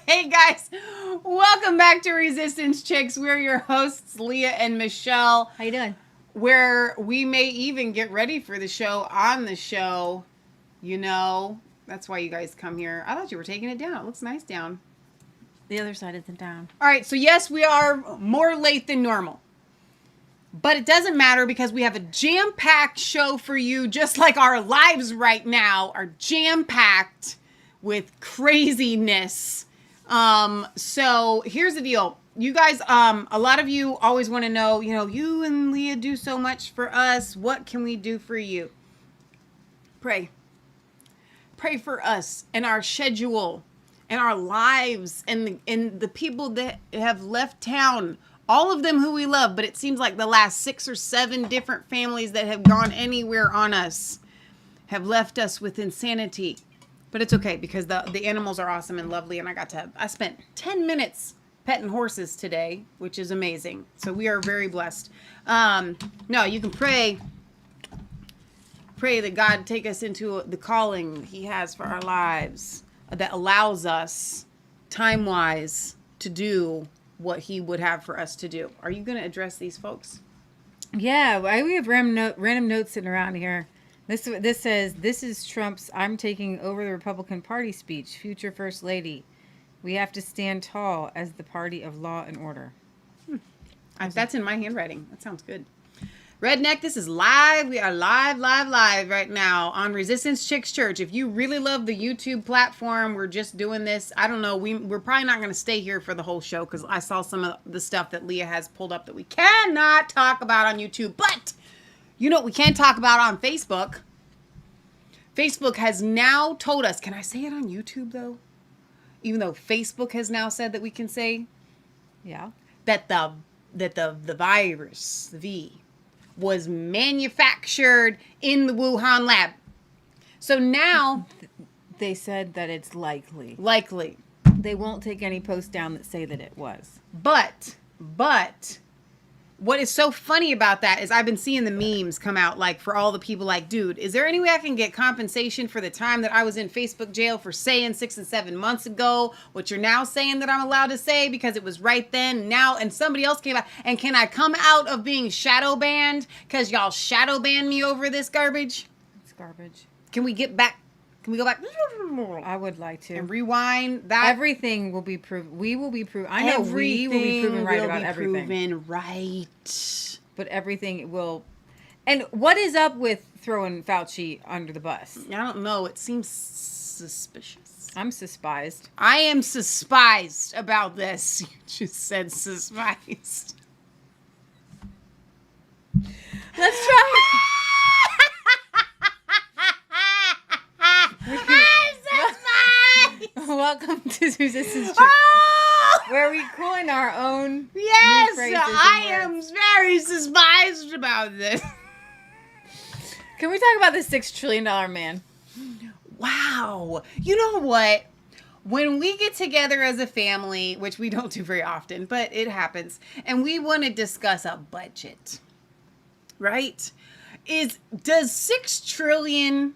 Hey guys, welcome back to Resistance Chicks. We're your hosts, Leah and Michelle. How you doing? Where we may even get ready for the show on the show. You know, that's why you guys come here. I thought you were taking it down. It looks nice down. The other side isn't down. All right, so yes, we are more late than normal. But it doesn't matter because we have a jam-packed show for you, just like our lives right now are jam-packed with craziness. So here's the deal. You guys, a lot of you always want to know, you and Leah do so much for us. What can we do for you? Pray. Pray for us and our schedule and our lives and the people that have left town. All of them who we love, but it seems like the last 6 or 7 different families that have gone anywhere on us have left us with insanity. But it's okay because the animals are awesome and lovely, and I spent 10 minutes petting horses today, which is amazing. So we are very blessed. No, you can pray that God take us into the calling He has for our lives that allows us, time-wise, to do what He would have for us to do. Are you going to address these folks? Yeah, we have random notes sitting around here. This says, this is Trump's "I'm taking over the Republican Party" speech. Future First Lady. We have to stand tall as the party of law and order. That's in my handwriting. That sounds good. Redneck, this is live. We are live right now on Resistance Chicks Church. If you really love the YouTube platform, we're just doing this. I don't know. We're probably not going to stay here for the whole show because I saw some of the stuff that Leah has pulled up that we cannot talk about on YouTube. But you know what we can talk about on Facebook? Facebook has now told us, can I say it on YouTube though? Even though Facebook has now said that we can say, yeah, that the virus, the V, was manufactured in the Wuhan lab. So now they said that it's likely. They won't take any posts down that say that it was. But what is so funny about that is I've been seeing the memes come out like for all the people like, dude, is there any way I can get compensation for the time that I was in Facebook jail for saying 6 and 7 months ago what you're now saying that I'm allowed to say because it was right then now and somebody else came out, and can I come out of being shadow banned because y'all shadow banned me over this garbage? It's garbage. Can we go back? I would like to. And rewind that. Everything will be proven. We will be proven. I know we will be proven right about everything. Proven right. But everything will. And what is up with throwing Fauci under the bus? I don't know. It seems suspicious. I'm suspiced. I am suspiced about this. You just said suspiced. Let's try. Welcome to Resistance Church, where we coin our own. Yes, I am very suspiced about this. Can we talk about the $6 trillion man? Wow. You know what? When we get together as a family, which we don't do very often, but it happens, and we want to discuss a budget, right? Does $6 trillion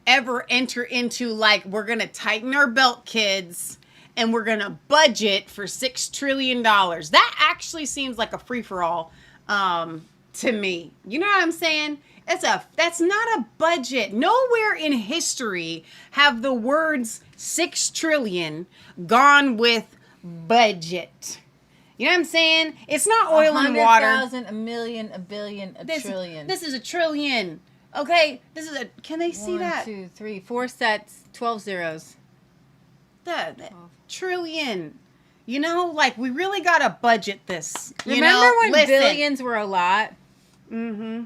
ever enter into like we're gonna tighten our belt, kids, and we're gonna budget for $6 trillion? That actually seems like a free-for-all to me. You know what I'm saying? That's not a budget. Nowhere in history have the words 6 trillion gone with budget. You know what I'm saying? It's not oil and water. 100,000, a million, a billion, a trillion. This is a trillion. Okay, can they see that? 1, 2, 3, 4 sets, 12 zeros. That trillion. You know, like we really gotta budget this. Remember when billions were a lot? Mm-hmm.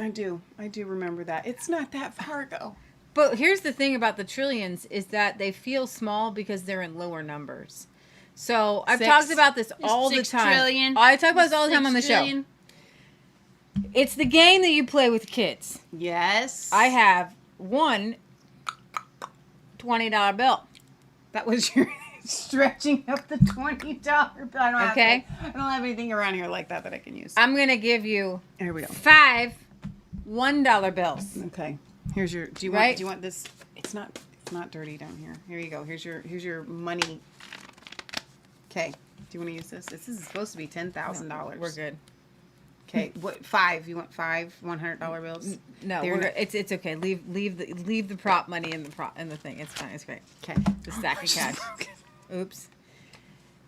I do remember that. It's not that far ago. But here's the thing about the trillions is that they feel small because they're in lower numbers. So I've talked about this all the time. Trillion. I talk about this all the time on the show. It's the game that you play with kids. Yes. I have one $20 bill. That was your stretching up the $20 bill. I don't have anything around here like that I can use. I'm going to give you here we go. 5 $1 bills. Okay. Here's your do you want this? It's not not dirty down here. Here you go. Here's your money. Okay. Do you want to use this? This is supposed to be $10,000. We're good. Okay. What? 5? You want 5 $100 bills? No, it's okay. Leave the prop money in the thing. It's fine. It's great. Okay. The stack of cash. Oops.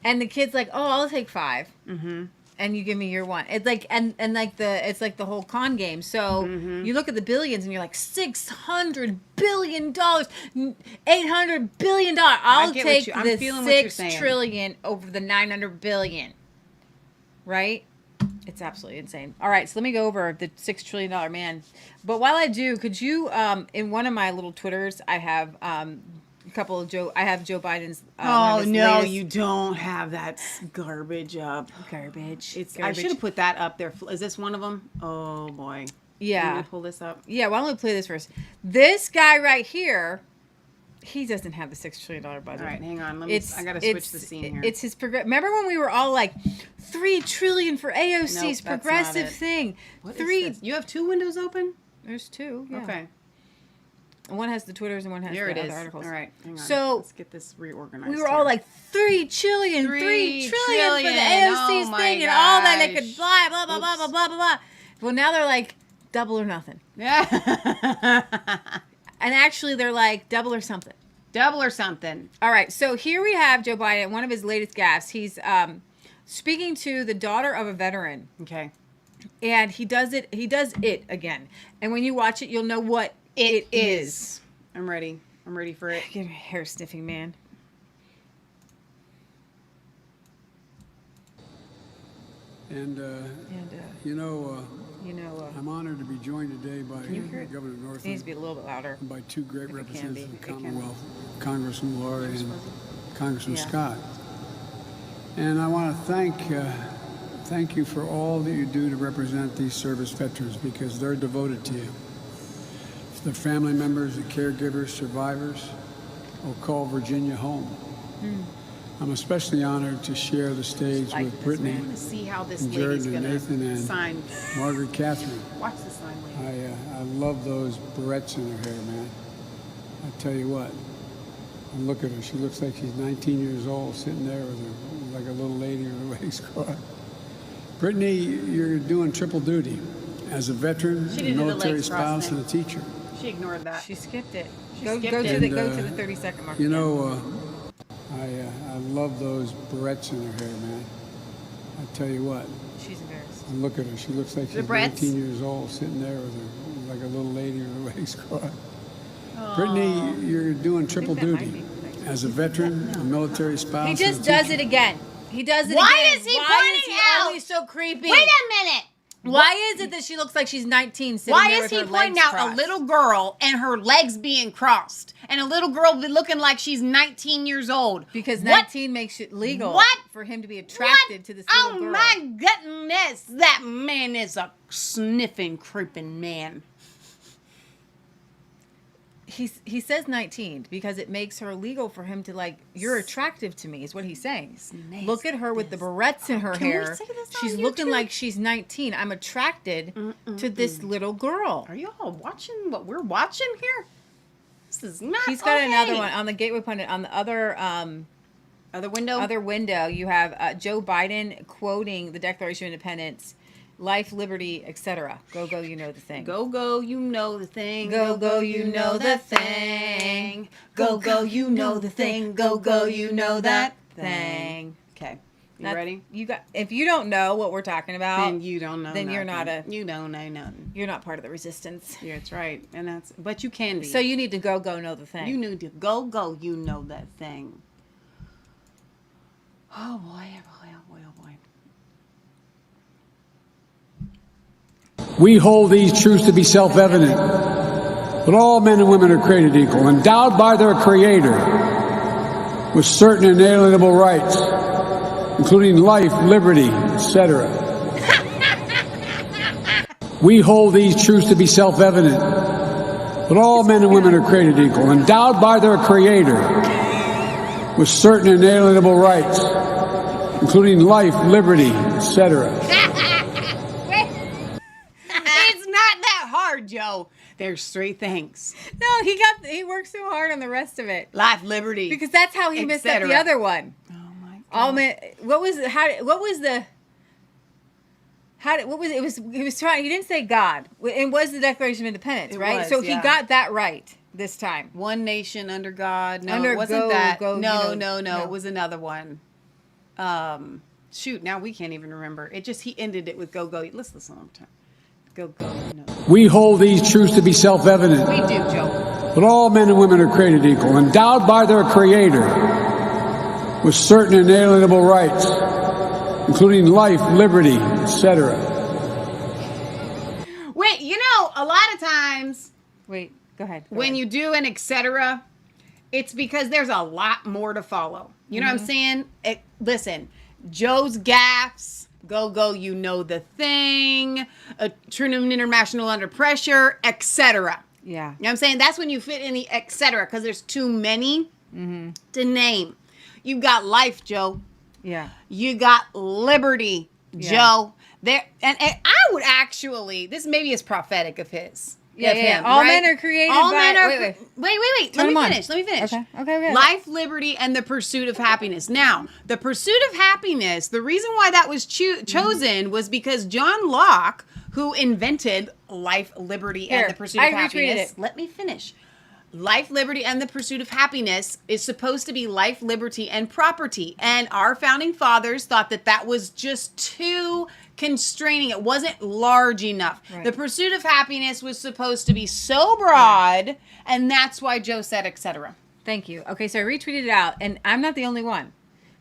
And the kid's like, "Oh, I'll take 5." Mm-hmm. And you give me your 1. It's like it's like the whole con game. So you look at the billions and you're like $600 billion, $800 billion. I'll take the $6 trillion over the $900 billion. Right? It's absolutely insane. All right, so let me go over the $6 trillion man. But while I do, could you in one of my little Twitters, I have a couple of Joe Biden's. Oh no, latest. You don't have that garbage up. Garbage. I should have put that up there. Is this one of them? Oh boy. Yeah. Can you pull this up? Yeah. Why don't we play this first? This guy right here, he doesn't have the $6 trillion budget. All right, hang on. I gotta switch the scene here. It's his Remember when we were all like, $3 trillion for AOC's progressive thing? What is this? You have 2 windows open? There's 2. Yeah. Okay. One has the Twitters and one has the other articles. All right, hang on. So let's get this reorganized. We were all like $3 trillion for the AOC's thing and all that they could buy, blah blah blah blah blah blah blah. Well, now they're like double or nothing. Yeah. And actually, they're like double or something. Double or something. All right. So here we have Joe Biden. One of his latest gaffes. He's speaking to the daughter of a veteran. Okay. And he does it again. And when you watch it, you'll know what it is. I'm ready. I'm ready for it. Give me a hair sniffing man. And I'm honored to be joined today by Governor Northam. It needs to be a little bit louder. And by 2 great representatives of the Commonwealth, Congressman Laurie and Congressman Scott. And I want to thank you for all that you do to represent these service veterans, because they're devoted to you. The family members, the caregivers, survivors will call Virginia home. I'm especially honored to share the stage with Brittany and Jared and Nathan and Margaret Catherine. Watch the sign later. I love those barrettes in her hair, man. I tell you what, and look at her. She looks like she's 19 years old, sitting there with her, like a little lady with her legs crossed. Brittany, you're doing triple duty as a veteran, a military spouse, and a teacher. She ignored that. She skipped it. Go to the 30-second mark. You know, I love those barrettes in her hair, man. I tell you what. She's embarrassed. And look at her. She looks like she's 19 years old, sitting there with her, like a little lady with her legs crossed. Brittany, you're doing triple duty as a veteran, a military spouse. He just does it again. He does it again. Why is he pointing out? Always so creepy. Wait a minute. Why is it that she looks like she's 19 sitting Why there is with he her legs pointing out crossed? a little girl and her legs being crossed and a little girl looking like she's 19 years old? Because 19 makes it legal for him to be attracted to this little girl. Oh my goodness, that man is a sniffing, creeping man. He says 19 because it makes her legal for him to like, you're attractive to me is what he's saying. Look at her with the barrettes in her hair. She's looking like she's 19. I'm attracted to this little girl. Are you all watching what we're watching here? This is not He's got another one on the Gateway Pundit. On the other window, you have Joe Biden quoting the Declaration of Independence. Life, liberty, etc. Go, go, you know the thing. Go, go, you know the thing. Go, go, you know the thing. Go, go, you know the thing. Go, go, you know that thing. Okay. You ready? If you don't know what we're talking about, then you don't know. Then you're not you don't know nothing. You're not part of the resistance. Yeah, that's right. But you can be. So you need to go, go, know the thing. You need to go, go, you know that thing. Oh boy, oh boy, oh boy, oh boy. We hold these truths to be self-evident, that all men and women are created equal, endowed by their Creator with certain inalienable rights, including life, liberty, etc. We hold these truths to be self-evident, that all men and women are created equal, endowed by their Creator with certain inalienable rights, including life, liberty, etc. Joe. There's three things. No, he worked so hard on the rest of it. Life, liberty. Because that's how he missed up the other one. Oh my God. All men, what was he was trying, he didn't say God. It was the Declaration of Independence, right? So he got that right this time. One nation under God. No, Under it wasn't go, that. go, no, you know, no. no. It was another one. Shoot, now we can't even remember. He ended it with go, go. Let's listen one more time. Go, go. No. We hold these truths to be self-evident. We do, Joe. But all men and women are created equal, endowed by their Creator with certain inalienable rights, including life, liberty, etc. Wait, a lot of times Wait, go ahead. when you do an etc., it's because there's a lot more to follow. You know what I'm saying? Listen, Joe's gaffes, go, go, you know the thing, a Trinum International under pressure, etc. Yeah. You know what I'm saying? That's when you fit in the etc. because there's too many to name. You got life, Joe. Yeah. You got liberty, Joe. There and I would actually, this maybe is prophetic of his. Yeah, of yeah. him, All right? men are created All by... men are wait. Wait. Turn Let them on. me finish. Okay. Life, liberty, and the pursuit of happiness. Now, the pursuit of happiness, the reason why that was chosen was because John Locke, who invented life, liberty, and the pursuit of happiness. Let me finish. Life, liberty, and the pursuit of happiness is supposed to be life, liberty, and property. And our founding fathers thought that was just too constraining. It wasn't large enough. Right. The pursuit of happiness was supposed to be so broad, and that's why Joe said, etc. Thank you. Okay, so I retweeted it out, and I'm not the only one.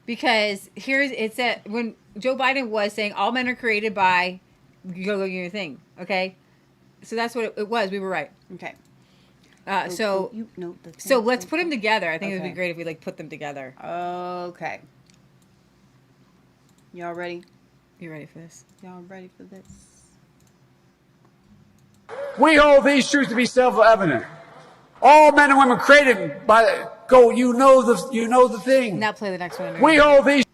Because it said, when Joe Biden was saying all men are created by go your thing, okay? So that's what it was. We were right. Okay. So let's put them together. I think it would be great if we put them together. Okay. Y'all ready? You ready for this? Y'all ready for this? We hold these truths to be self-evident. All men and women created by go. You know the thing. Now play the next one. We hold these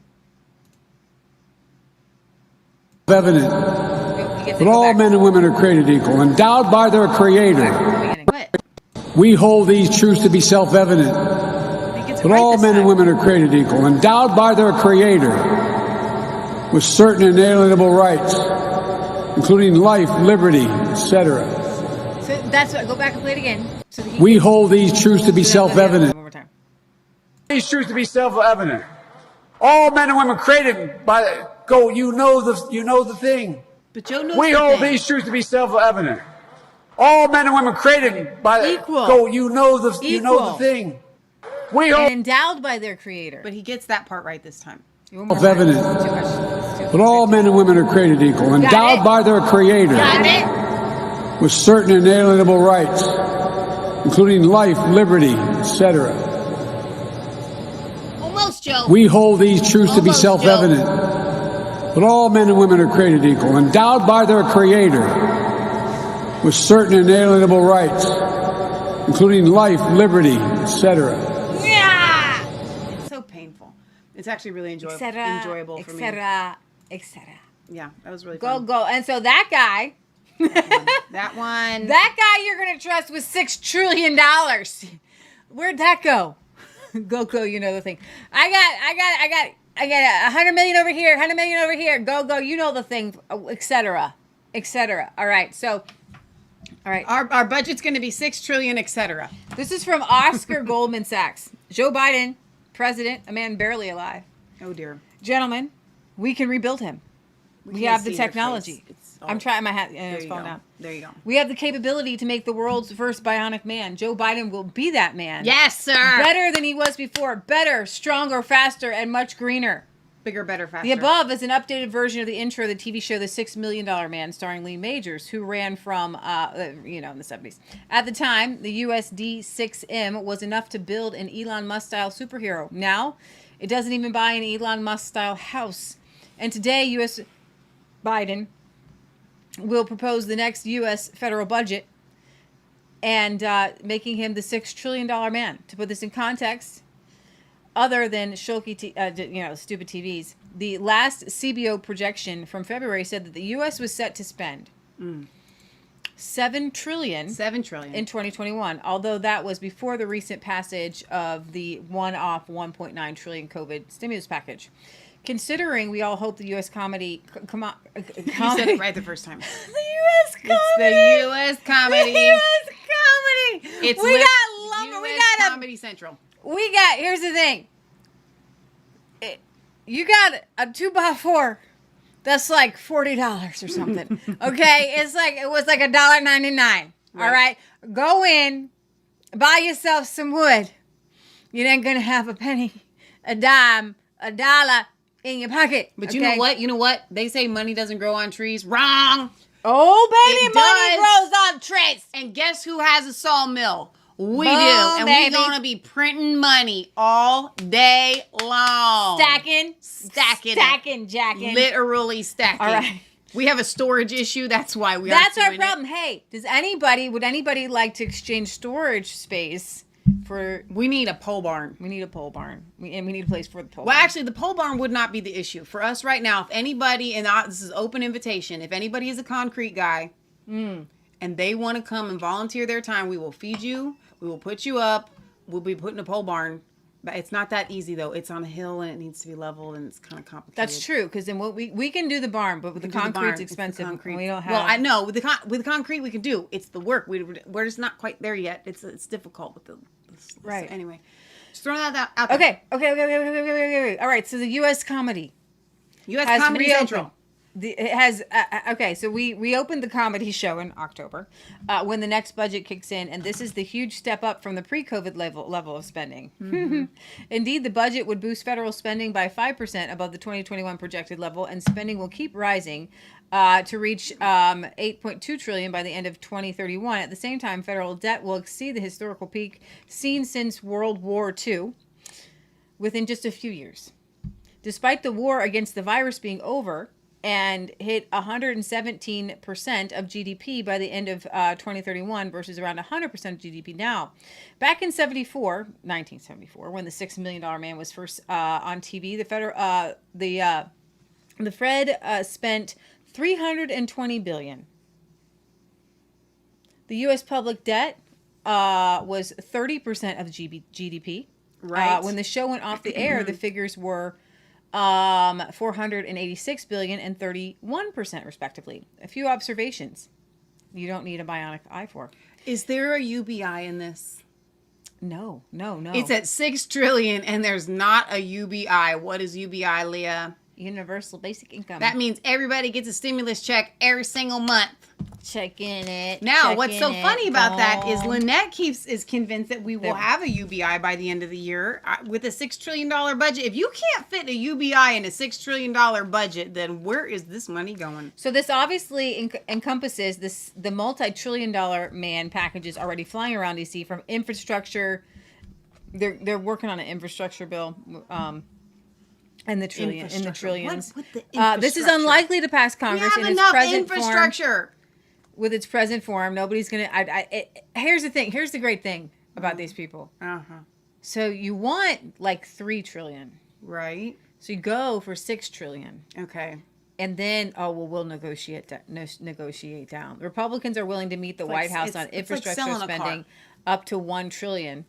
evident. But all men and women are created equal, endowed by their Creator. What? We hold these truths to be self-evident. But all men and women are created equal, endowed by their Creator with certain inalienable rights, including life, liberty, etc. So that's what. Go back and play it again. So We hold these truths to be self-evident. One more time. These truths to be self-evident. All men and women created by go. You know the thing. But Joe knows We the hold thing. these truths to be self-evident. All men and women created by Equal. go. You know the thing. We hold And endowed by their Creator. But he gets that part right this time. self-evident. Too much. But all men and women are created equal, endowed by their Creator Got it? with certain inalienable rights, including life, liberty, etc. Almost, Joe. We hold these truths to be Almost, self-evident. But all men and women are created equal, endowed by their Creator with certain inalienable rights, including life, liberty, etc. Yeah. It's so painful. It's actually really enjoyable for me. Etc. Yeah, that was really Go, fun. go. And so that guy, That one. that guy you're going to trust with $6 trillion. Where'd that go? Go, you know the thing. I got 100 million over here, 100 million over here. Go, you know the thing, etc. All right, so, all right. Our budget's going to be $6 trillion, etc. This is from Oscar Goldman Sachs. Joe Biden, president, a man barely alive. Oh dear. Gentlemen, we can rebuild him. We can't have the see your technology. face. It's I'm trying my hat. There It's you falling go. down. There you go. We have the capability to make the world's first bionic man. Joe Biden will be that man. Yes, sir. Better than he was before. Better, stronger, faster, and much greener. Bigger, better, faster. The above is an updated version of the intro of the TV show The $6 Million Man, starring Lee Majors, who ran from, in the 70s. At the time, the USD-6M was enough to build an Elon Musk-style superhero. Now, it doesn't even buy an Elon Musk-style house. And today, U.S. Biden will propose the next U.S. federal budget and making him the $6 trillion man. To put this in context, other than shulky, stupid TVs, the last CBO projection from February said that the U.S. was set to spend $7 trillion. $7 trillion in 2021, although that was before the recent passage of the one-off $1.9 trillion COVID stimulus package. Considering we all hope the U.S. comedy, You said it right the first time. the U.S. comedy, It's the U.S. comedy. the U.S. comedy. It's we lit- got lumber. We US got Comedy Central. We got. Here's the thing. You got a 2x4. That's like $40 or something. Okay, it was like $1.99. Right. All right, go in, buy yourself some wood. You ain't gonna have a penny, a dime, a dollar in your pocket. But okay? you know what? You know what? They say money doesn't grow on trees. Wrong. Oh, baby, It money does. grows on trees. And guess who has a sawmill? We Boom, do. And baby. we're going to be printing money all day long. Stacking, jacking. Literally stacking. All right. We have a storage issue. That's why we That's are our doing problem. Hey, would anybody like to exchange storage space for? We need a pole barn. We need a pole barn, and we need a place for the pole. Well, barn. actually, the pole barn would not be the issue. For us right now, if anybody, and this is open invitation, if anybody is a concrete guy and they want to come and volunteer their time, we will feed you. We will put you up. We'll be putting a pole barn. But it's not that easy, though. It's on a hill, and it needs to be leveled, and it's kind of complicated. That's true, because then we can do the barn, but with the concrete's expensive. Concrete. We don't have. Well, I know with the concrete we can do. It's the work. We're just not quite there yet. It's difficult with the Right. So anyway, just throwing that out there. Okay. All right. So the U.S. comedy U.S. has Comedy reopened. Central. It has okay. So we reopened the comedy show in October, when the next budget kicks in, and this is the huge step up from the pre-COVID level of spending. Indeed, the budget would boost federal spending by 5% above the 2021 projected level, and spending will keep rising to reach $8.2 trillion by the end of 2031. At the same time, federal debt will exceed the historical peak seen since World War II within just a few years. Despite the war against the virus being over and hit 117% of GDP by the end of 2031 versus around 100% of GDP now. Back in 1974, when the $6 Million Man was first on TV, the Fed spent $320 billion. The U.S. public debt was 30% of GDP. Right. When the show went off the air, the figures were $486 billion and 31% respectively. A few observations you don't need a bionic eye for. Is there a UBI in this? No. It's at $6 trillion and there's not a UBI. What is UBI, Leah? Universal basic income. That means everybody gets a stimulus check every single month. Checking it. Now, what's so funny about that is Lynette is convinced that we will have a UBI by the end of the year with a $6 trillion budget. If you can't fit a UBI in a $6 trillion budget, then where is this money going? So this obviously encompasses the multi-trillion-dollar man packages already flying around DC from infrastructure. They're working on an infrastructure bill. And the trillions. What the infrastructure? This is unlikely to pass Congress we have in its enough present infrastructure. form. With its present form, nobody's gonna. Here's the thing. Here's the great thing about these people. So you want like $3 trillion, right? So you go for $6 trillion. Okay. And then, we'll negotiate down. The Republicans are willing to meet the White House on infrastructure spending up to $1 trillion.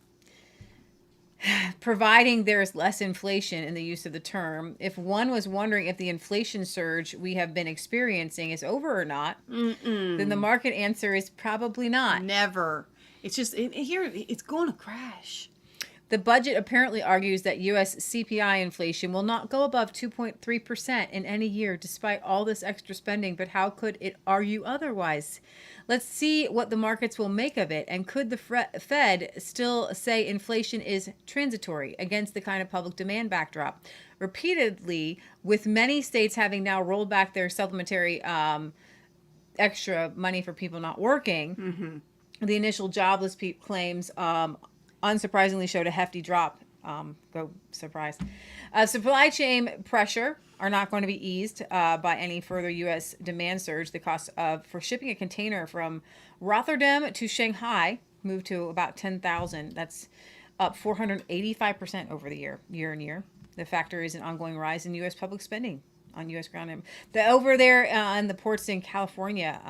Providing there is less inflation in the use of the term. If one was wondering if the inflation surge we have been experiencing is over or not, then the market answer is probably not. Never. It's just, it's going to crash. The budget apparently argues that U.S. CPI inflation will not go above 2.3% in any year despite all this extra spending, but how could it argue otherwise? Let's see what the markets will make of it, and could the Fed still say inflation is transitory against the kind of public demand backdrop? Repeatedly, with many states having now rolled back their supplementary extra money for people not working, the initial jobless claims unsurprisingly showed a hefty drop. Go surprise. Supply chain pressure are not going to be eased by any further U.S. demand surge. The cost for shipping a container from Rotterdam to Shanghai moved to about $10,000. That's up 485% over the year on year. The factor is an ongoing rise in U.S. public spending on U.S. ground. Over there on the ports in California,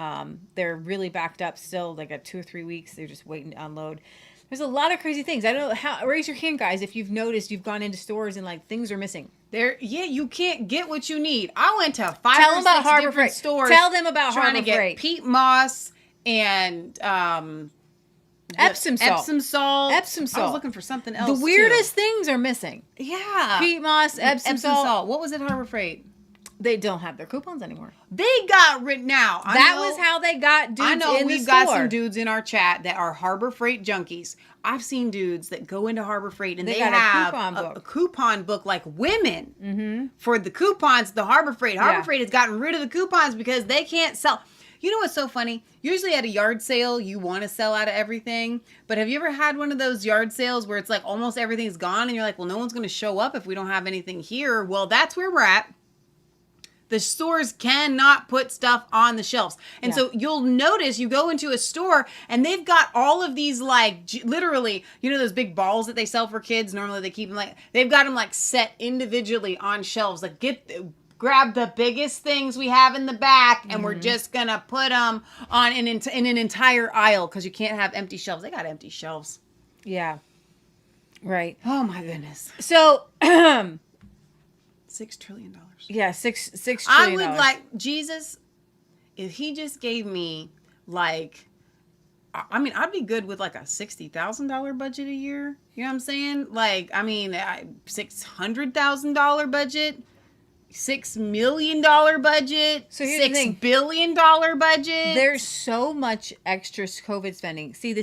they're really backed up still, like at 2 or 3 weeks. They're just waiting to unload. There's a lot of crazy things. I don't know how. Raise your hand, guys, if you've noticed you've gone into stores and like things are missing. You can't get what you need. I went to 5 Tell or them about 6 Harbor different Freight. stores. Tell them about trying Harbor to get Freight. peat moss and Epsom salt. Epsom salt. Epsom I salt. was looking for something else. The weirdest things are missing. Yeah. Peat moss, Epsom salt. What was it, Harbor Freight? They don't have their coupons anymore. They got rid now. That was how they got dudes I know in we've the got store. some dudes in our chat that are Harbor Freight junkies. I've seen dudes that go into Harbor Freight and they got have a coupon book like women for the coupons. The Harbor Freight. Harbor Freight has gotten rid of the coupons because they can't sell. You know what's so funny? Usually at a yard sale, you want to sell out of everything. But have you ever had one of those yard sales where it's like almost everything's gone and you're like, well, no one's going to show up if we don't have anything here? Well, that's where we're at. The stores cannot put stuff on the shelves. And so you'll notice you go into a store and they've got all of these like literally, you know, those big balls that they sell for kids. Normally they keep them like, they've got them like set individually on shelves. Like grab the biggest things we have in the back and we're just going to put them on in an entire aisle because you can't have empty shelves. They got empty shelves. Yeah. Right. Oh my goodness. So, $6 trillion. yeah, $6 trillion. I would like Jesus if he just gave me like, I mean, I'd be good with like a $60,000 budget a year. You know what I'm saying? Like, I mean, $600,000 budget, $6 million budget, So here's the thing. $6 billion budget. There's so much extra COVID spending. See, the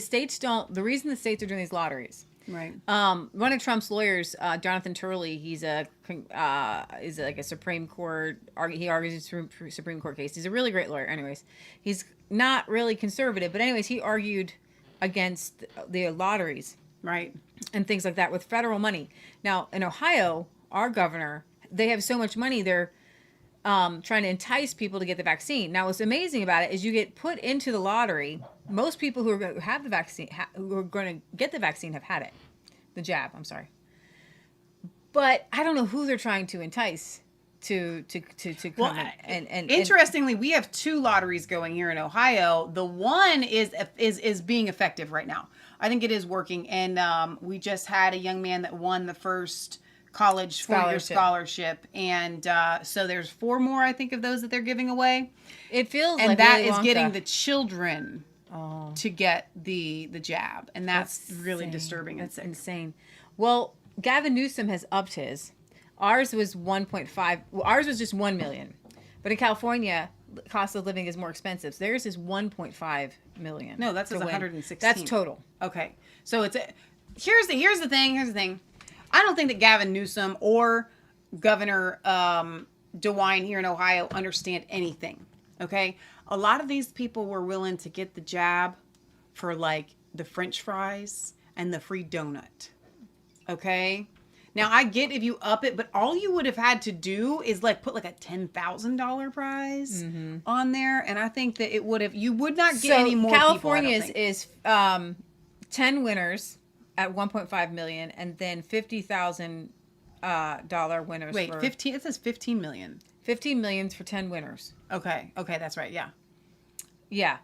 reason the states are doing these lotteries. Right. One of Trump's lawyers, Jonathan Turley, he's like a Supreme Court. He argues a Supreme Court case. He's a really great lawyer. Anyways, he's not really conservative, but anyways, he argued against the lotteries, Right. and things like that with federal money. Now in Ohio, our governor, they have so much money, they're trying to entice people to get the vaccine. Now, what's amazing about it is you get put into the lottery. Most people who are going to have the vaccine, who are going to get the vaccine, have had it. The jab, I'm sorry. But I don't know who they're trying to entice to come and interestingly, we have 2 lotteries going here in Ohio. The one is being effective right now. I think it is working, and we just had a young man that won the first college 4-year scholarship, and so there's 4 more, I think, of those that they're giving away. It feels and like that Willy is Wonka. getting the children to get the jab, and that's really insane. disturbing. That's and sick. insane. Well, Gavin Newsom has upped his. Ours was 1.5. Well, ours was just 1 million, but in California, cost of living is more expensive. So theirs is 1.5 million. No, that's to win. 116. That's total. Okay, so it's here's the thing. I don't think that Gavin Newsom or Governor DeWine here in Ohio understand anything. Okay, a lot of these people were willing to get the jab for like the French fries and the free donut. Okay. Now I get if you up it, but all you would have had to do is like put like a $10,000 prize on there, and I think that you would not get any more. California people, is 10 winners at 1.5 million, and then $50,000 winners. Wait, for 15? It says 15 million. 15 million for 10 winners. Okay, that's right. Yeah, Yeah.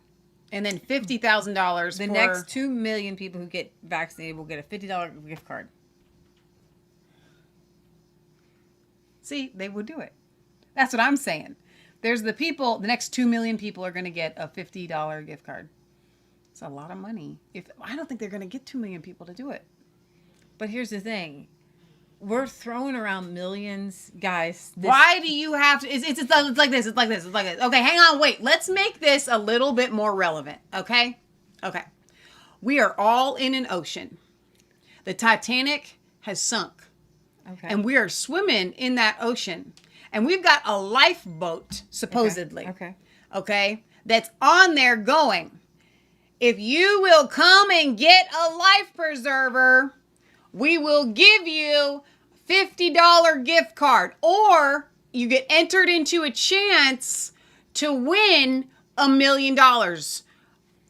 and then $50,000. The next 2 million people who get vaccinated will get a $50 gift card. See, they would do it. That's what I'm saying. There's the next 2 million people are going to get a $50 gift card. It's a lot of money. I don't think they're going to get 2 million people to do it. But here's the thing. We're throwing around millions, guys. Why do you have to? It's like this. It's like this. Okay, hang on. Wait. Let's make this a little bit more relevant. Okay. We are all in an ocean. The Titanic has sunk. Okay. And we are swimming in that ocean. And we've got a lifeboat, supposedly. Okay. That's on there going, if you will come and get a life preserver, we will give you $50 gift card. Or you get entered into a chance to win $1 million.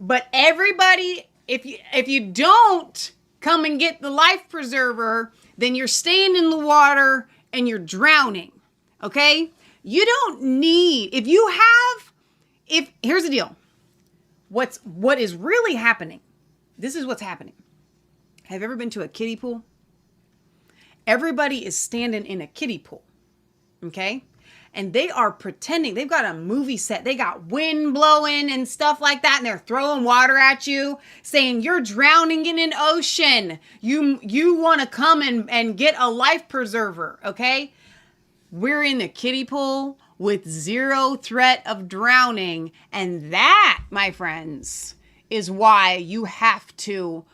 But everybody, if you don't come and get the life preserver, then you're staying in the water and you're drowning. Okay? You don't need, here's the deal. What is really happening? This is what's happening. Have you ever been to a kiddie pool? Everybody is standing in a kiddie pool. Okay? And they are pretending. They've got a movie set. They got wind blowing and stuff like that. And they're throwing water at you, saying you're drowning in an ocean. You want to come and get a life preserver. Okay? We're in the kiddie pool with zero threat of drowning. And that, my friends, is why you have to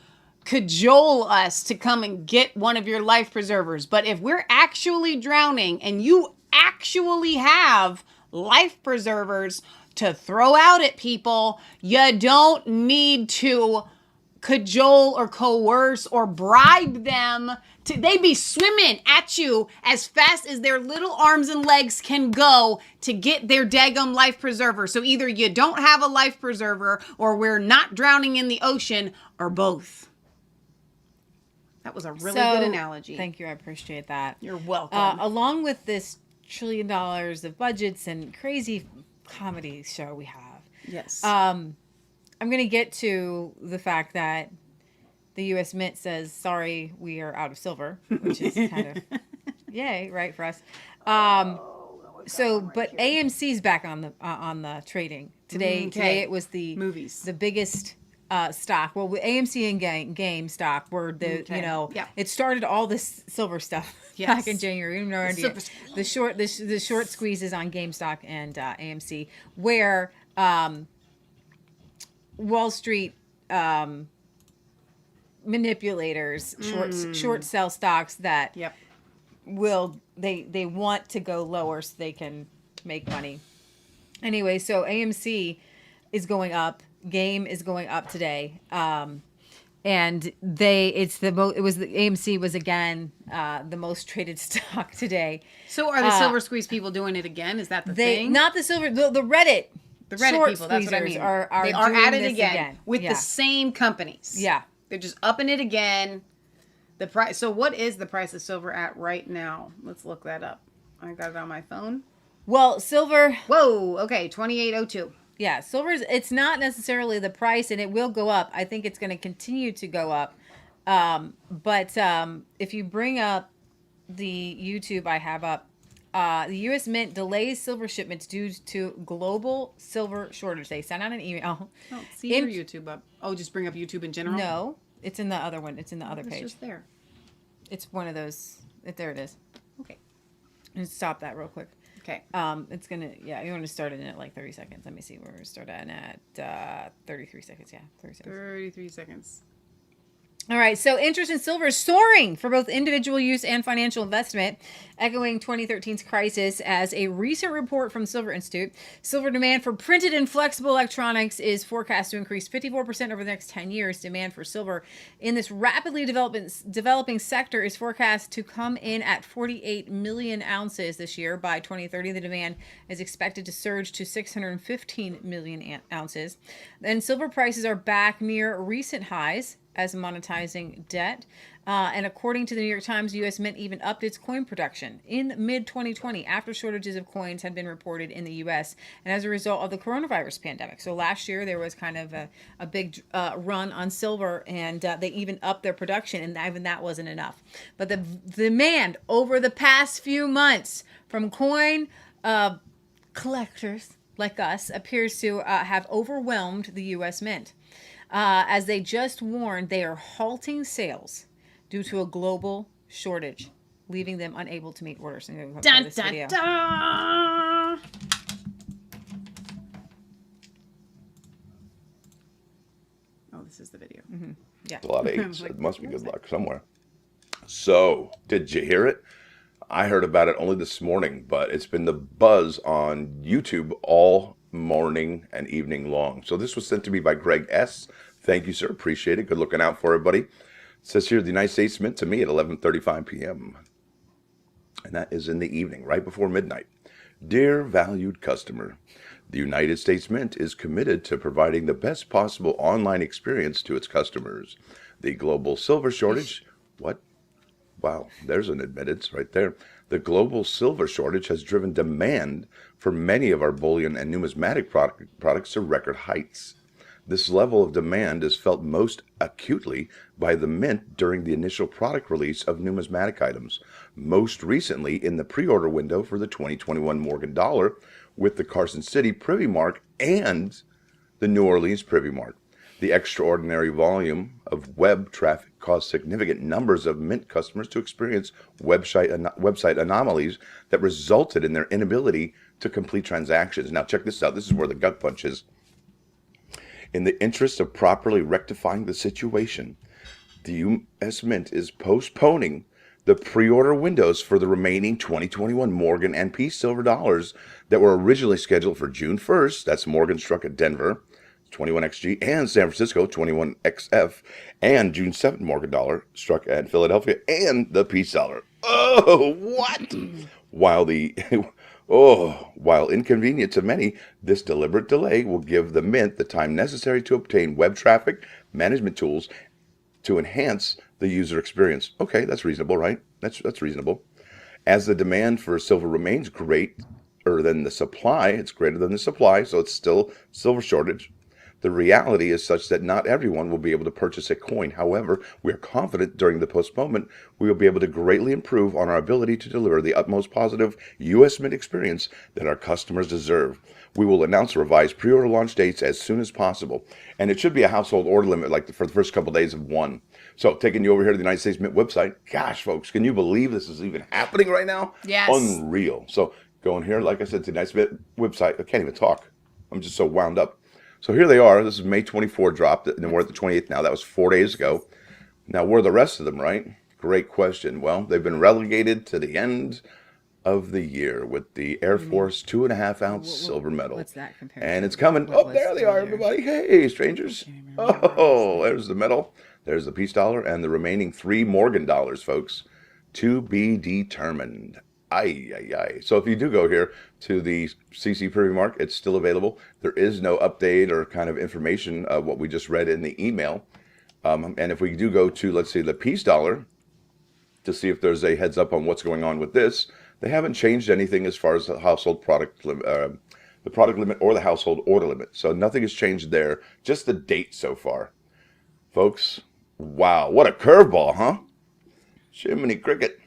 cajole us to come and get one of your life preservers. But if we're actually drowning and you actually have life preservers to throw out at people, you don't need to cajole or coerce or bribe them. They be swimming at you as fast as their little arms and legs can go to get their daggum life preserver. So either you don't have a life preserver or we're not drowning in the ocean, or both. That was a really good analogy. Thank you. I appreciate that. You're welcome. Along with this $1 trillion of budgets and crazy comedy show we have. Yes. I'm going to get to the fact that the U.S. Mint says, sorry, we are out of silver, which is kind of, yay, right, for us. But AMC's back on the trading. Today it was the movies. The biggest stock. Well, AMC and Game stock were it started all this silver stuff back in January. No idea. The short squeezes on GameStop and AMC, where Wall Street manipulators short sell stocks that they want to go lower so they can make money. Anyway, so AMC is going up. Game is going up today, and AMC was again the most traded stock today. So are the silver squeeze people doing it again? Is that the thing? Not the silver, the Reddit. The Reddit people, that's what I mean. They are at it again with the same companies. Yeah, they're just upping it again. The price. So what is the price of silver at right now? Let's look that up. I got it on my phone. Well, silver. Whoa. Okay, 28.02. Yeah, silver's, it's not necessarily the price, and it will go up. I think it's going to continue to go up. But if you bring up the YouTube I have up, the U.S. Mint delays silver shipments due to global silver shortage. They sent out an email. Oh, see your YouTube up. Oh, just bring up YouTube in general? No, it's in the other one. It's in the other page. It's just there. It's one of those. There it is. Okay. Let's stop that real quick. Okay. It's gonna, you want to start it in at like 30 seconds. Let me see where we start at 33 seconds. Yeah, 30 seconds. 33 seconds. All right, so interest in silver is soaring for both individual use and financial investment, echoing 2013's crisis. As a recent report from Silver Institute, silver demand for printed and flexible electronics is forecast to increase 54% over the next 10 years. Demand for silver in this rapidly developing sector is forecast to come in at 48 million ounces this year. By 2030, the demand is expected to surge to 615 million ounces. And silver prices are back near recent highs as monetizing debt. And according to the New York Times, U.S. Mint even upped its coin production in mid-2020 after shortages of coins had been reported in the U.S. and as a result of the coronavirus pandemic. So last year there was kind of a big run on silver, and they even upped their production, and even that wasn't enough. But the demand over the past few months from coin collectors like us appears to have overwhelmed the U.S. Mint. As they just warned, they are halting sales due to a global shortage, leaving them unable to meet orders. Dun, dun, dun. Oh, this is the video. Mm-hmm. Yeah. A lot of eights. It must be good luck somewhere. So, did you hear it? I heard about it only this morning, but it's been the buzz on YouTube all morning and evening long. So this was sent to me by Greg S. Thank you, sir. Appreciate it. Good looking out for everybody. It says here, the United States Mint to me at 11:35 p.m. And that is in the evening, right before midnight. Dear valued customer, the United States Mint is committed to providing the best possible online experience to its customers. The global silver shortage, what? Wow, there's an admittance right there. The global silver shortage has driven demand for many of our bullion and numismatic products to record heights. This level of demand is felt most acutely by the mint during the initial product release of numismatic items, most recently in the pre-order window for the 2021 Morgan dollar with the Carson City Privy Mark and the New Orleans Privy Mark. The extraordinary volume of web traffic caused significant numbers of Mint customers to experience website anomalies that resulted in their inability to complete transactions. Now, check this out. This is where the gut punch is. In the interest of properly rectifying the situation, the U.S. Mint is postponing the pre-order windows for the remaining 2021 Morgan and Peace silver dollars that were originally scheduled for June 1st. That's Morgan struck at Denver, 21XG, and San Francisco, 21XF, and June 7th Morgan dollar struck at Philadelphia, and the Peace dollar. Oh, what? While inconvenient to many, this deliberate delay will give the Mint the time necessary to obtain web traffic management tools to enhance the user experience. Okay, that's reasonable, right? That's reasonable. As the demand for silver remains greater than the supply, it's greater than the supply, so it's still silver shortage. The reality is such that not everyone will be able to purchase a coin. However, we are confident during the postponement we will be able to greatly improve on our ability to deliver the utmost positive U.S. Mint experience that our customers deserve. We will announce revised pre-order launch dates as soon as possible. And it should be a household order limit like for the first couple of days of one. So taking you over here to the United States Mint website. Gosh, folks, can you believe this is even happening right now? Yes. Unreal. So going here, like I said, to the United States Mint website. I can't even talk. I'm just so wound up. So here they are. This is May 24 dropped, and we're at the 28th now. That was 4 days ago. Now, where are the rest of them, right? Great question. Well, they've been relegated to the end of the year with the Air Force 2.5-ounce silver medal. What's that compared And to? it's coming. What Oh, was there they are, earlier? everybody. Hey, strangers. Oh, there's the medal. There's the Peace dollar and the remaining 3 Morgan dollars, folks. To be determined. Ay, ay, ay. So if you do go here to the CC Privy Mark, it's still available. There is no update or kind of information of what we just read in the email. And if we do go to, let's see, the Peace dollar to see if there's a heads up on what's going on with this, they haven't changed anything as far as the household product limit, the product limit or the household order limit. So nothing has changed there. Just the date so far. Folks, wow, what a curveball, huh? Jiminy Cricket.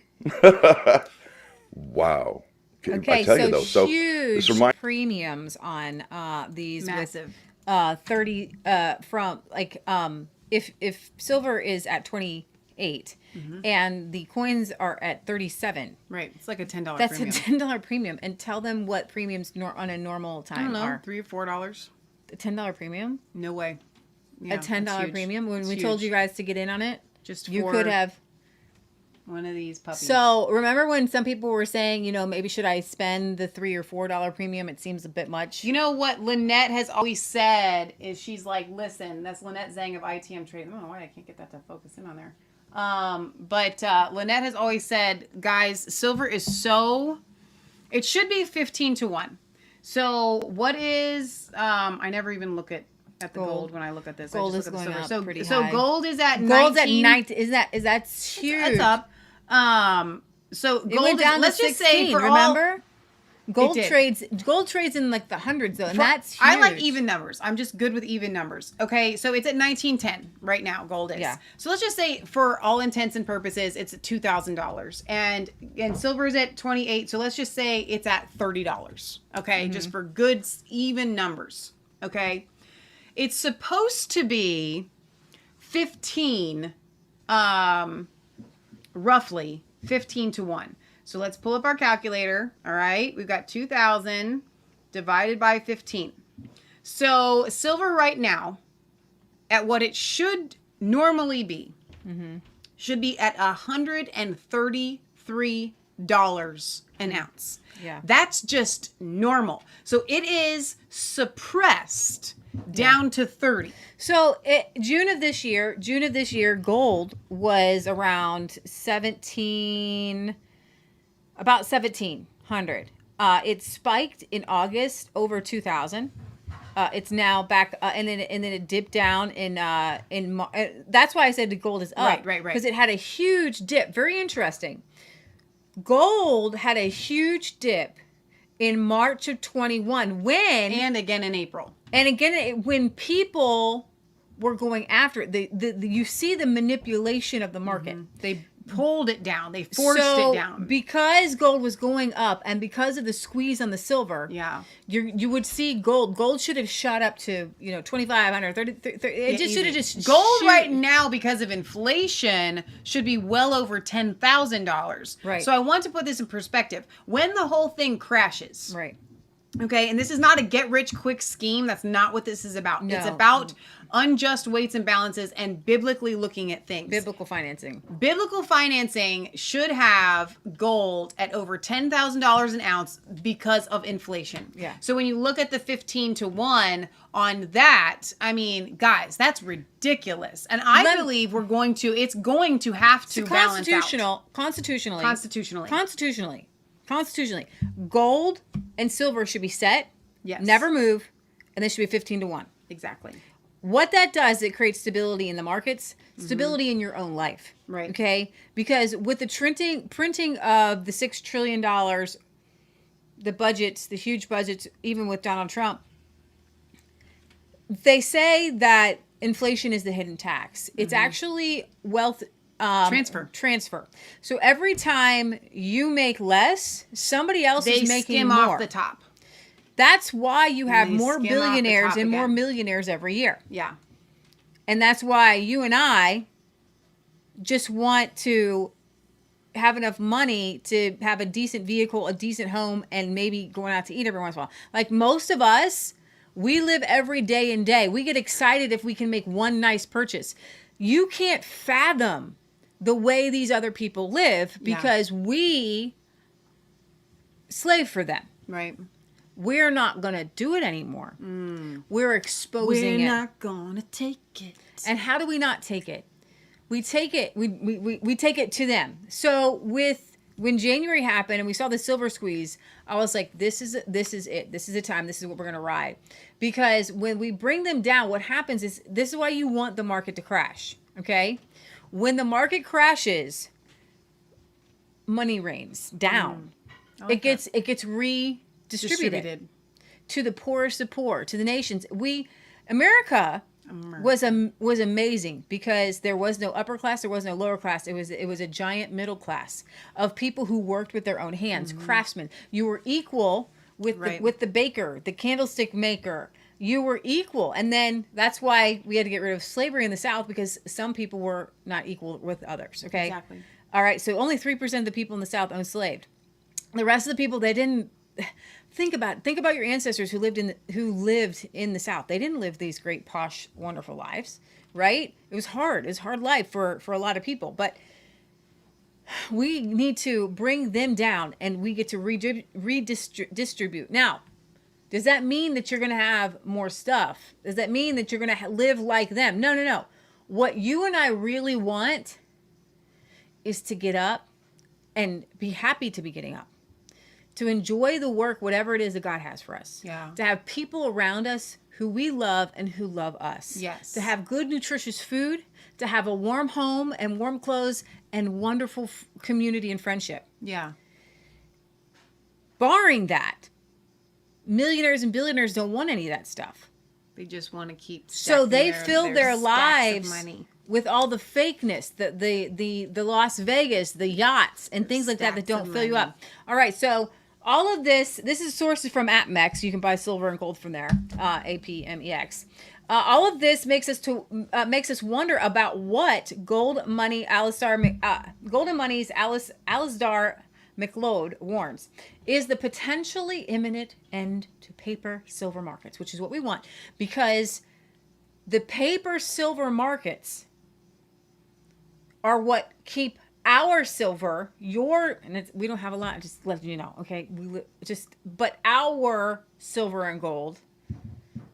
Wow. Okay, I tell you though, so huge this reminds premiums on these Massive. with 30 from like if silver is at 28 and the coins are at 37. Right. It's like a $10 That's premium. a $10 premium, and tell them what premiums on a normal I time don't know, are. $3 or $4. A $10 premium? No way. Yeah, A $10 it's huge. premium when It's we told huge. you guys to get in on it? Just You for could have. one of these puppies. So remember when some people were saying, you know, maybe should I spend the $3 or $4 premium? It seems a bit much. You know what Lynette has always said is she's like, listen, that's Lynette Zhang of ITM Trade. I don't know why I can't get that to focus in on there. But Lynette has always said, guys, silver is it should be 15 to 1. So what is, I never even look at the gold when I look at this. Gold I just is look at the going silver. up pretty So high. gold is at 19. Gold's at 19. That's huge. That's up. So It gold went is, down let's to 16, just say for remember? Gold did. trades in like the hundreds though, and that's huge. I like even numbers. I'm just good with even numbers. Okay, so it's at 1910 right now. Gold is. Yeah. So let's just say, for all intents and purposes, it's at $2,000, and silver is at 28. So let's just say it's at $30. Okay, just for good even numbers. Okay, it's supposed to be 15, roughly 15 to 1. So let's pull up our calculator. All right. We've got 2,000 divided by 15. So silver right now, at what it should normally be, should be at $133 an ounce. Yeah. That's just normal. So it is suppressed down to 30. So June of this year, gold was around about 1,700. It spiked in August over 2,000. It's now back, and then it dipped down in. That's why I said the gold is up. Right. Because it had a huge dip. Very interesting. Gold had a huge dip in March of 21 And again in April. when people were going after it. You see the manipulation of the market. They pulled it down. They forced it down. Because gold was going up and because of the squeeze on the silver, you would see gold. Gold should have shot up to 2,500, 30. It just should have just gold right now because of inflation should be well over $10,000. Right. So I want to put this in perspective. When the whole thing crashes, right. Okay, and this is not a get-rich-quick scheme. That's not what this is about. No. It's about unjust weights and balances and biblically looking at things. Biblical financing. Biblical financing should have gold at over $10,000 an ounce because of inflation. Yeah. So when you look at the 15-to-1 on that, I mean, guys, that's ridiculous. And I believe it's going to have to balance out. Constitutionally, gold and silver should be set, never move, and they should be 15-to-1. Exactly. What that does, it creates stability in the markets, stability in your own life. Right. Okay? Because with the printing of the $6 trillion, the budgets, the huge budgets, even with Donald Trump, they say that inflation is the hidden tax. It's actually wealth transfer. So every time you make less, somebody else is making more. They skim off the top. That's why you have more billionaires and more millionaires every year. Yeah. And that's why you and I just want to have enough money to have a decent vehicle, a decent home, and maybe going out to eat every once in a while. Like most of us, we live every day and day. We get excited if we can make one nice purchase. You can't fathom the way these other people live because we slave for them. Right. We're not going to do it anymore. We're exposing it. We're not going to take it. And how do we not take it? We take it. We take it to them. So when January happened and we saw the silver squeeze, I was like, this is it. This is the time. This is what we're going to ride. Because when we bring them down, what happens is this is why you want the market to crash. Okay? When the market crashes, money rains down. It gets redistributed to the poorest of poor, to the nations. America was amazing because there was no upper class, there was no lower class. It was a giant middle class of people who worked with their own hands, craftsmen. You were equal with the baker, the candlestick maker. You were equal. And then that's why we had to get rid of slavery in the South because some people were not equal with others. Okay. Exactly. All right. So only 3% of the people in the South owned slaves. The rest of the people, they didn't. Think about your ancestors who lived in the South. They didn't live these great, posh, wonderful lives, right? It was hard. It was a hard life for a lot of people. But we need to bring them down, and we get to redistribute. Now, does that mean that you're going to have more stuff? Does that mean that you're going to live like them? No. What you and I really want is to get up and be happy to be getting up. To enjoy the work, whatever it is that God has for us. Yeah. To have people around us who we love and who love us. Yes. To have good, nutritious food. To have a warm home and warm clothes and wonderful community and friendship. Yeah. Barring that, millionaires and billionaires don't want any of that stuff. They just want to keep. So they fill their stacks lives of money with all the fakeness, the Las Vegas, the yachts, and things like that don't fill you up. All right, so all of this is sources from APMEX. You can buy silver and gold from there, APMEX. All of this makes us wonder about what Golden Money's Alasdair McLeod warns is the potentially imminent end to paper silver markets, which is what we want, because the paper silver markets are what keep our silver, we don't have a lot, just letting you know, okay? But our silver and gold,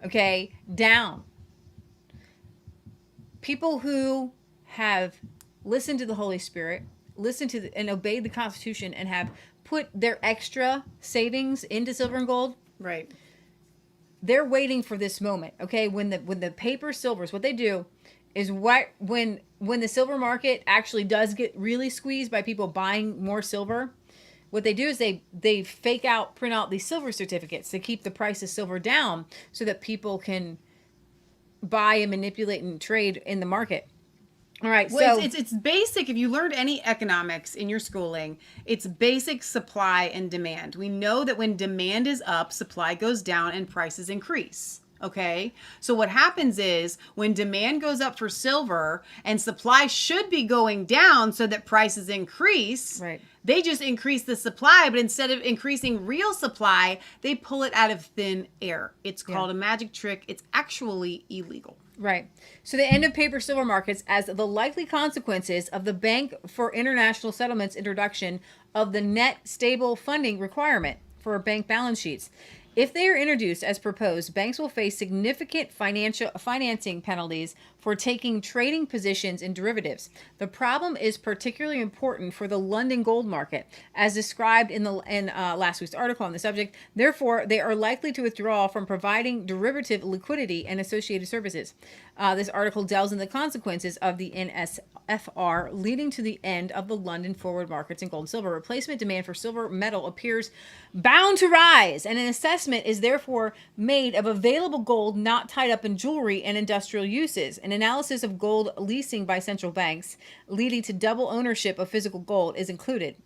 okay, down. People who have listened to the Holy Spirit, listened to and obeyed the Constitution, and have put their extra savings into silver and gold, right? they're waiting for this moment. Okay, when the paper silvers, what they do is when the silver market actually does get really squeezed by people buying more silver, what they do is they print out these silver certificates to keep the price of silver down so that people can buy and manipulate and trade in the market. All right, Well, so it's basic. If you learned any economics in your schooling, it's basic supply and demand. We know that when demand is up, supply goes down and prices increase. Okay, so what happens is when demand goes up for silver and supply should be going down so that prices increase, right. They just increase the supply, but instead of increasing real supply, they pull it out of thin air. It's called a magic trick. It's actually illegal. Right. So the end of paper silver markets as the likely consequences of the Bank for International Settlements introduction of the net stable funding requirement for bank balance sheets. If they are introduced as proposed, banks will face significant financing penalties for taking trading positions in derivatives. The problem is particularly important for the London gold market, as described in last week's article on the subject. Therefore, they are likely to withdraw from providing derivative liquidity and associated services. This article delves into the consequences of the NSFR, leading to the end of the London forward markets in gold and silver. Replacement demand for silver metal appears bound to rise, and an assessment is therefore made of available gold not tied up in jewelry and industrial uses. An analysis of gold leasing by central banks leading to double ownership of physical gold is included.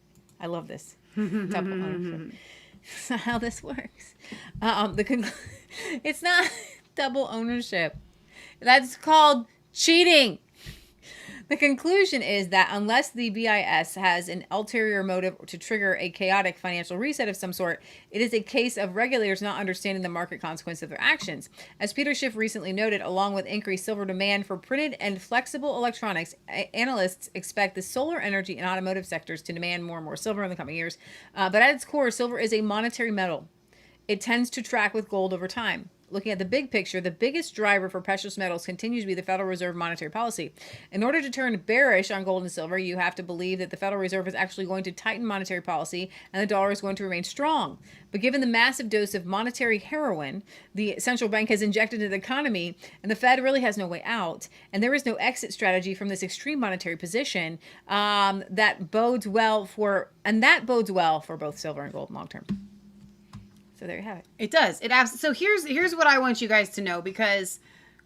I love this. Double ownership. That's not how this works. It's not double ownership. That's called cheating. The conclusion is that unless the BIS has an ulterior motive to trigger a chaotic financial reset of some sort, it is a case of regulators not understanding the market consequence of their actions. As Peter Schiff recently noted, along with increased silver demand for printed and flexible electronics, analysts expect the solar energy and automotive sectors to demand more and more silver in the coming years. But at its core, silver is a monetary metal. It tends to track with gold over time. Looking at the big picture, the biggest driver for precious metals continues to be the Federal Reserve monetary policy. In order to turn bearish on gold and silver, you have to believe that the Federal Reserve is actually going to tighten monetary policy and the dollar is going to remain strong. But given the massive dose of monetary heroin the central bank has injected into the economy, and the Fed really has no way out, and there is no exit strategy from this extreme monetary position, that bodes well for both silver and gold long term. So there you have it. It does. So here's what I want you guys to know, because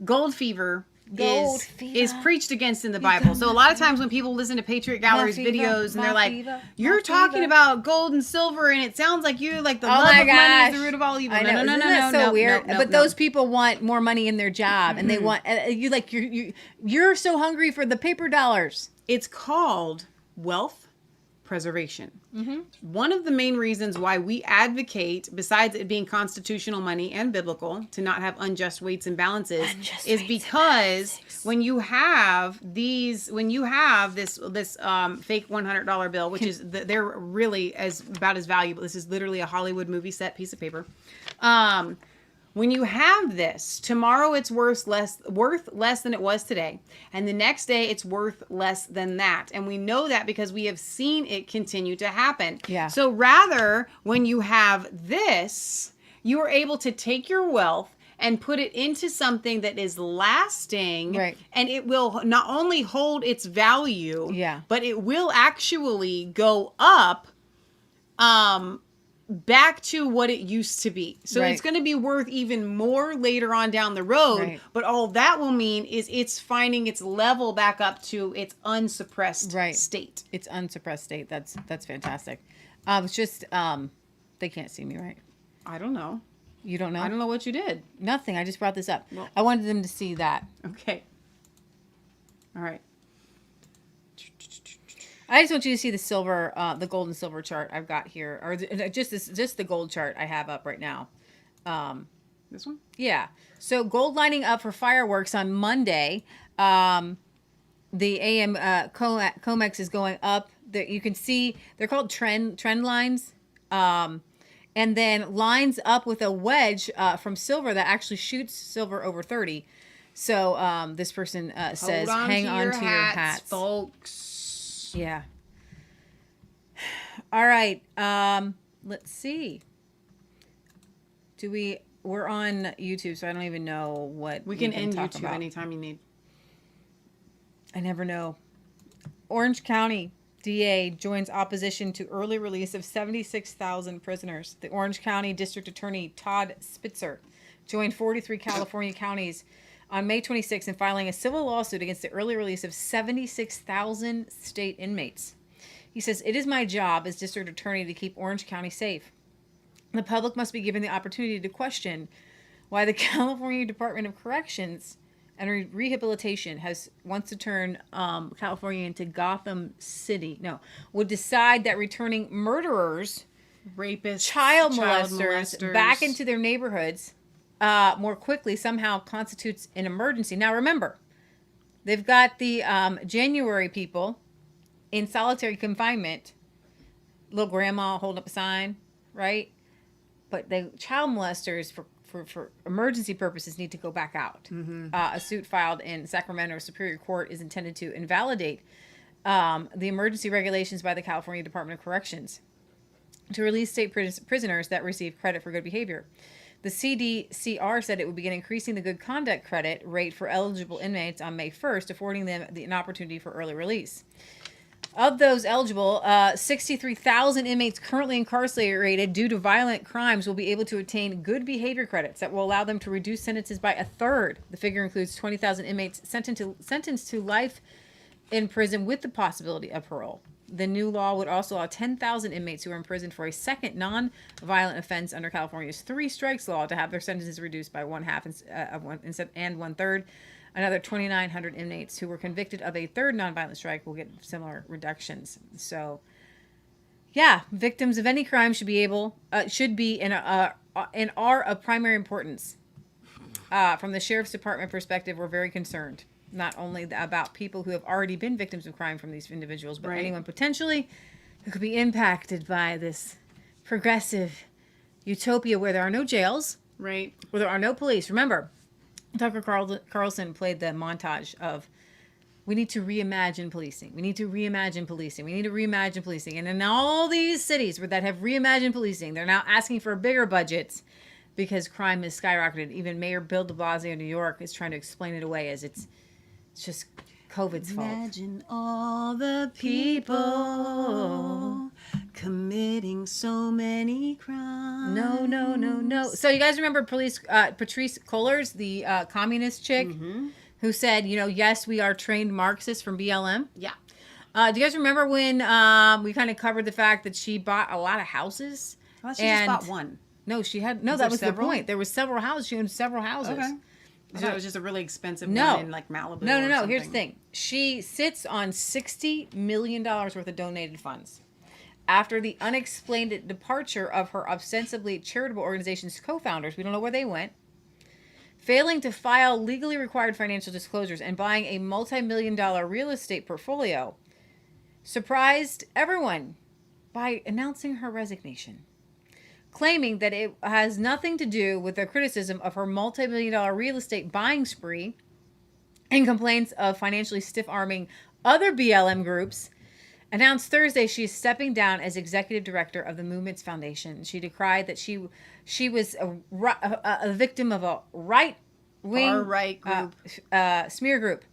gold fever is preached against in the Bible. So a lot of times when people listen to Patriot Gallery's videos and they're like, "You're talking about gold and silver, and it sounds like you like the love of money is the root of all evil." I know. No, so weird. But those people want more money in their job, and they want you're so hungry for the paper dollars. It's called wealth preservation. One of the main reasons why we advocate, besides it being constitutional money and biblical, to not have unjust weights and balances, is because when you have this fake $100 bill, which is they're really about as valuable. This is literally a Hollywood movie set piece of paper. When you have this, tomorrow it's worth less than it was today. And the next day it's worth less than that. And we know that because we have seen it continue to happen. Yeah. So rather, when you have this, you are able to take your wealth and put it into something that is lasting. Right. And it will not only hold its value, but it will actually go up back to what it used to be. So it's going to be worth even more later on down the road. Right. But all that will mean is it's finding its level back up to its unsuppressed state. Its unsuppressed state. That's fantastic. It's just they can't see me, right? I don't know. You don't know? I don't know what you did. Nothing. I just brought this up. Well, I wanted them to see that. Okay. All right. I just want you to see the silver, the gold and silver chart I've got here, or just the gold chart I have up right now. This one? Yeah. So gold lining up for fireworks on Monday. The AM COMEX is going up. You can see they're called trend lines, and then lines up with a wedge from silver that actually shoots silver over 30. So this person says, "Hang on to your hats, folks." Yeah. All right. Let's see. we're on YouTube, so I don't even know what We can end talk YouTube about. anytime you need. I never know. Orange County DA joins opposition to early release of 76,000 prisoners. The Orange County District Attorney Todd Spitzer joined 43 California counties on May 26 in filing a civil lawsuit against the early release of 76,000 state inmates. He says, "It is my job as district attorney to keep Orange County safe. The public must be given the opportunity to question why the California Department of Corrections and Rehabilitation wants to turn California into Gotham City. No, would decide that returning murderers, Rapists, child molesters back into their neighborhoods more quickly somehow constitutes an emergency." Now remember, they've got the January people in solitary confinement, little grandma holding up a sign, right? But the child molesters for emergency purposes need to go back out. A suit filed in Sacramento Superior Court is intended to invalidate the emergency regulations by the California Department of Corrections to release state prisoners that receive credit for good behavior. The CDCR said it would begin increasing the good conduct credit rate for eligible inmates on May 1st, affording them an opportunity for early release. Of those eligible, 63,000 inmates currently incarcerated due to violent crimes will be able to obtain good behavior credits that will allow them to reduce sentences by a third. The figure includes 20,000 inmates sentenced to life in prison with the possibility of parole. The new law would also allow 10,000 inmates who are imprisoned for a second non-violent offense under California's 3 strikes law to have their sentences reduced by one third. Another 2,900 inmates who were convicted of a third nonviolent strike will get similar reductions. So, yeah, victims of any crime should be and are of primary importance. From the sheriff's department perspective, we're very concerned not only about people who have already been victims of crime from these individuals, but anyone potentially who could be impacted by this progressive utopia where there are no jails, right? Where there are no police. Remember, Tucker Carlson played the montage of, we need to reimagine policing. We need to reimagine policing. We need to reimagine policing. And in all these cities that have reimagined policing, they're now asking for bigger budgets because crime has skyrocketed. Even Mayor Bill de Blasio in New York is trying to explain it away as it's just COVID's fault. Imagine all the people committing so many crimes. No. So you guys remember Patrice Cullors, the communist chick, who said, yes, we are trained Marxists from BLM? Yeah. Do you guys remember when we kind of covered the fact that she bought a lot of houses? Well, she just bought one. No, she had. No, that was the point. There were several houses. She owned several houses. Okay. I thought it was just a really expensive one in like Malibu. No. Here's the thing. She sits on $60 million worth of donated funds. After the unexplained departure of her ostensibly charitable organization's co-founders, we don't know where they went, failing to file legally required financial disclosures and buying a multi-million-dollar real estate portfolio, surprised everyone by announcing her resignation, claiming that it has nothing to do with the criticism of her multi-million-dollar real estate buying spree and complaints of financially stiff-arming other BLM groups. Announced Thursday she is stepping down as executive director of the Movement's Foundation. She decried that she was a victim of a right-wing far-right group. Smear group.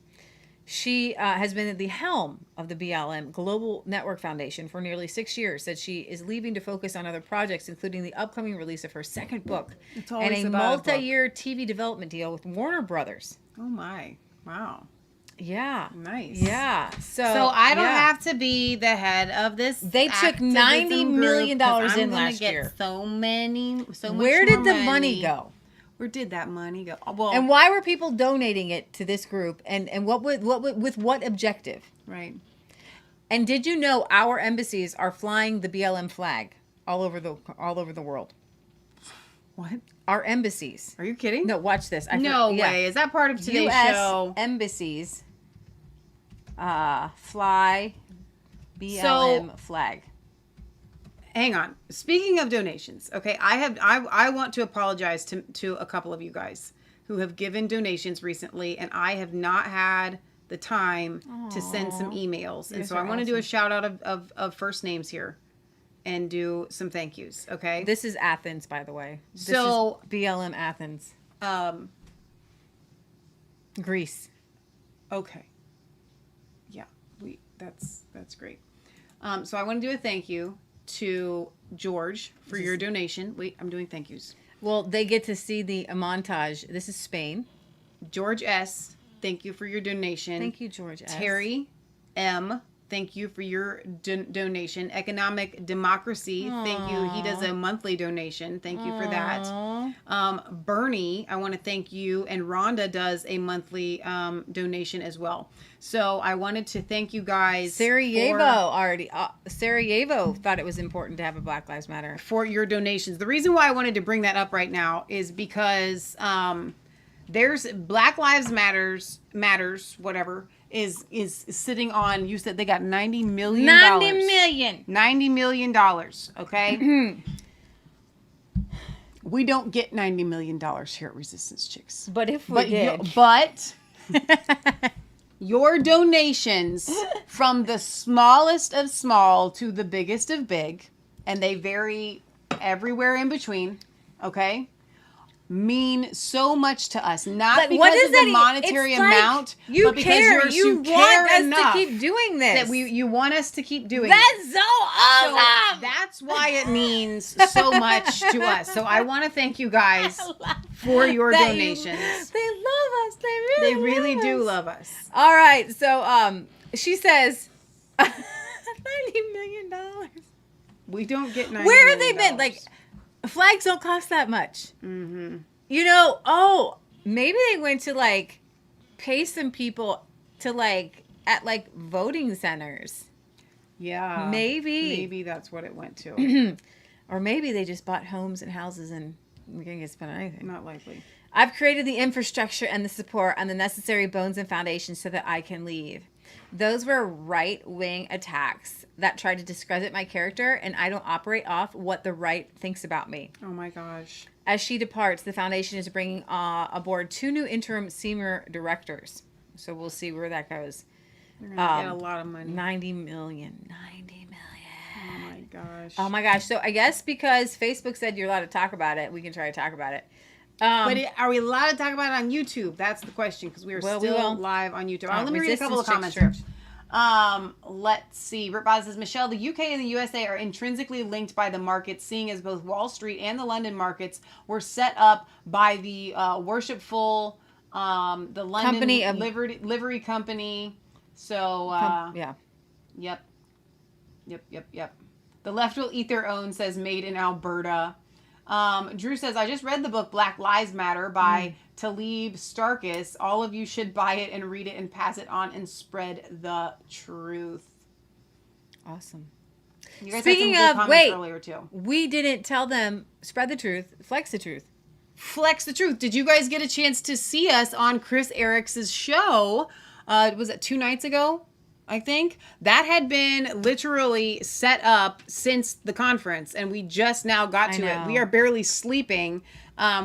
She has been at the helm of the BLM Global Network Foundation for nearly 6 years. Said she is leaving to focus on other projects, including the upcoming release of her second book and a multi-year TV development deal with Warner Brothers. Oh my! Wow. Yeah. Nice. Yeah. So I don't have to be the head of this. They took $90 million in last year. So much. Where did the money go? Where did that money go? Well, and why were people donating it to this group? And with what objective? Right. And did you know our embassies are flying the BLM flag all over the world? What? Our embassies. Are you kidding? No, watch this. No way. Is that part of today's US show? Embassies fly BLM flag. Hang on. Speaking of donations, okay, I want to apologize to a couple of you guys who have given donations recently, and I have not had the time to send some emails. And so I want to do a shout out of first names here. and do some thank yous. Okay. This is Athens, by the way. This So- is BLM Athens, Greece. Okay. Yeah, that's great. So I want to do a thank you to George for your donation. Wait, I'm doing thank yous. Well, they get to see the montage. This is Spain. George S., thank you for your donation. Thank you, George S. Terry M., thank you for your donation. Economic Democracy, thank you. He does a monthly donation. Thank you for that. Bernie, I want to thank you. And Rhonda does a monthly donation as well. So I wanted to thank you guys. Sarajevo thought it was important to have a Black Lives Matter. For your donations. The reason why I wanted to bring that up right now is because there's Black Lives Matters, whatever, is sitting on, you said they got $90 million. $90 million, okay? We don't get $90 million here at Resistance Chicks. But if we did. But your donations from the smallest of small to the biggest of big, and they vary everywhere in between, okay, mean so much to us. Not because of the monetary amount, but because you want us to keep doing this. That you want us to keep doing That's so awesome. So that's why it means so much to us. So I want to thank you guys for your donations. They love us. They really do love us. All right. So she says $90 million. We don't get $90 Where have they million. been? Like, flags don't cost that much. Mm-hmm. You know, maybe they went to, like, pay some people to, like, at, like, voting centers. Yeah. Maybe that's what it went to. Or maybe they just bought homes and houses and we didn't get spent on anything. Not likely. I've created the infrastructure and the support and the necessary bones and foundations so that I can leave. Those were right-wing attacks that tried to discredit my character, and I don't operate off what the right thinks about me. Oh, my gosh. As she departs, the foundation is bringing aboard 2 new interim senior directors. So we'll see where that goes. You're going to get a lot of money. $90 million. $90 million. Oh, my gosh. Oh, my gosh. So I guess because Facebook said you're allowed to talk about it, we can try to talk about it. But are we allowed to talk about it on YouTube? That's the question, because we are still live on YouTube. Let me read a couple of comments here. Let's see. Ripbot says, Michelle, the UK and the USA are intrinsically linked by the markets, seeing as both Wall Street and the London markets were set up by the worshipful, the London Company of livery company. So, yeah. Yep. The left will eat their own, says Made in Alberta. Drew says, I just read the book Black Lives Matter by Talib Starkis. All of you should buy it and read it and pass it on and spread the truth. Awesome. You guys Speaking had some good of, comments earlier too. We didn't tell them, spread the truth, flex the truth. Flex the truth. Did you guys get a chance to see us on Chris Ericks's show? Was it 2 nights ago? I think that had been literally set up since the conference, and we just now got to it. We are barely sleeping.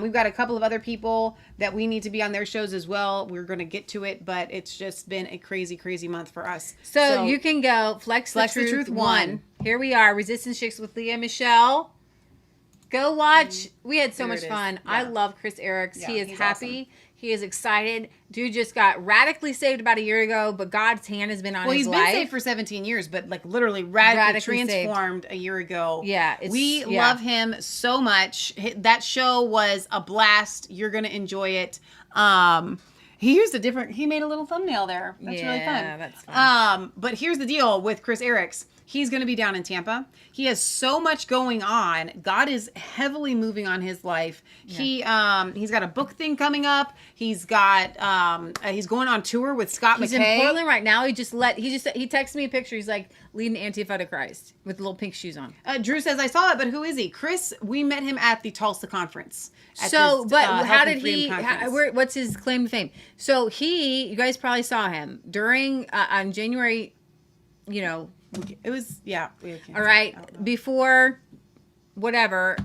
We've got a couple of other people that we need to be on their shows as well. We're going to get to it, but it's just been a crazy, crazy month for us. So you can go Flex the Truth 1. Here we are, Resistance Chicks with Leah Michelle. Go watch. We had so much fun. Yeah. I love Chris Ericks. Yeah, he is happy. Awesome. He is excited. Dude just got radically saved about a year ago, but God's hand has been on his life. Well, he's been saved for 17 years, but like literally radically transformed saved. A year ago. Yeah. We love him so much. That show was a blast. You're going to enjoy it. He made a little thumbnail there. That's really fun. Yeah, that's fun. But here's the deal with Chris Ericks. He's going to be down in Tampa. He has so much going on. God is heavily moving on his life. Yeah. He's got a book thing coming up. He's got he's going on tour with Scott McKay. He's in Portland right now. He texted me a picture. He's like leading Antifa to Christ with little pink shoes on. Drew says, I saw it, but who is he? Chris, we met him at the Tulsa conference. How did he? What's his claim to fame? So you guys probably saw him during on January. You know. It was, all right. Before, whatever,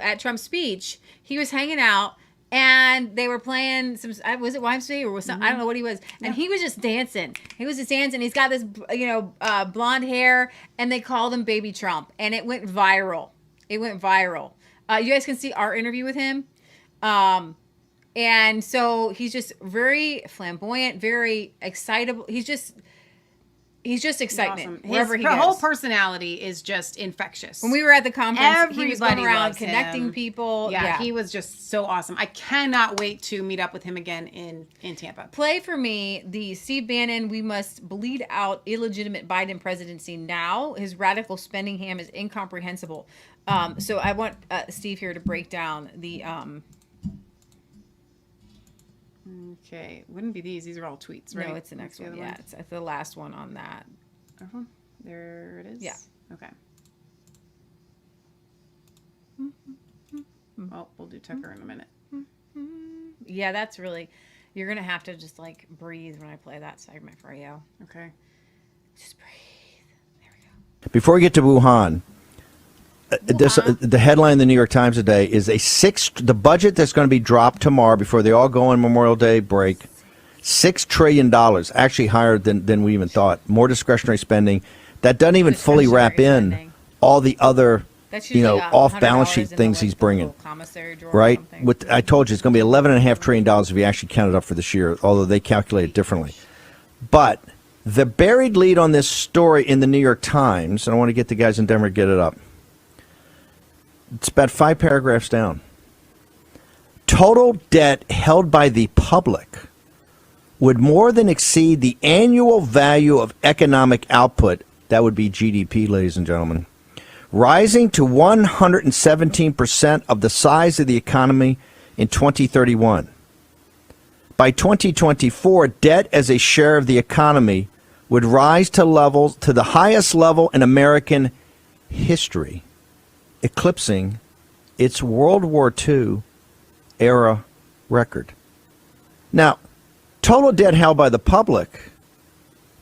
at Trump's speech, he was hanging out And they were playing some, was it YMCA or was some, I don't know what he was. And he was just dancing. He was just dancing. He's got this, blonde hair, and they called him Baby Trump. And it went viral. You guys can see our interview with him. And so he's just very flamboyant, very excitable. He's just excitement. Awesome. Wherever His he goes. whole personality is just infectious. When we were at the conference, he was going Everybody around loves connecting him. people. Yeah, he was just so awesome. I cannot wait to meet up with him again in Tampa. Play for me the Steve Bannon, we must bleed out illegitimate Biden presidency now. His radical spending ham is incomprehensible. So I want Steve here to break down the... Okay, wouldn't be these are all tweets, right? No, it's the next one. Yeah, it's the last one on that. There it is. Yeah. Okay. Well, we'll do Tucker in a minute. Yeah, that's really... You're going to have to just like breathe when I play that segment for you. Okay. Just breathe. There we go. Before we get to Wuhan, the headline in the New York Times today is the budget that's going to be dropped tomorrow before they all go on Memorial Day break, $6 trillion, actually higher than we even thought. More discretionary spending. That doesn't even fully wrap in all the other, off-balance sheet things he's bringing. Right? I told you it's going to be $11.5 trillion if you actually count it up for this year, although they calculate it differently. But the buried lead on this story in the New York Times, and I want to get the guys in Denver to get it up. It's about 5 paragraphs down. Total debt held by the public would more than exceed the annual value of economic output. That would be GDP, ladies and gentlemen. Rising to 117% of the size of the economy in 2031. By 2024, debt as a share of the economy would rise to the highest level in American history, eclipsing its World War II era record. Now, total debt held by the public,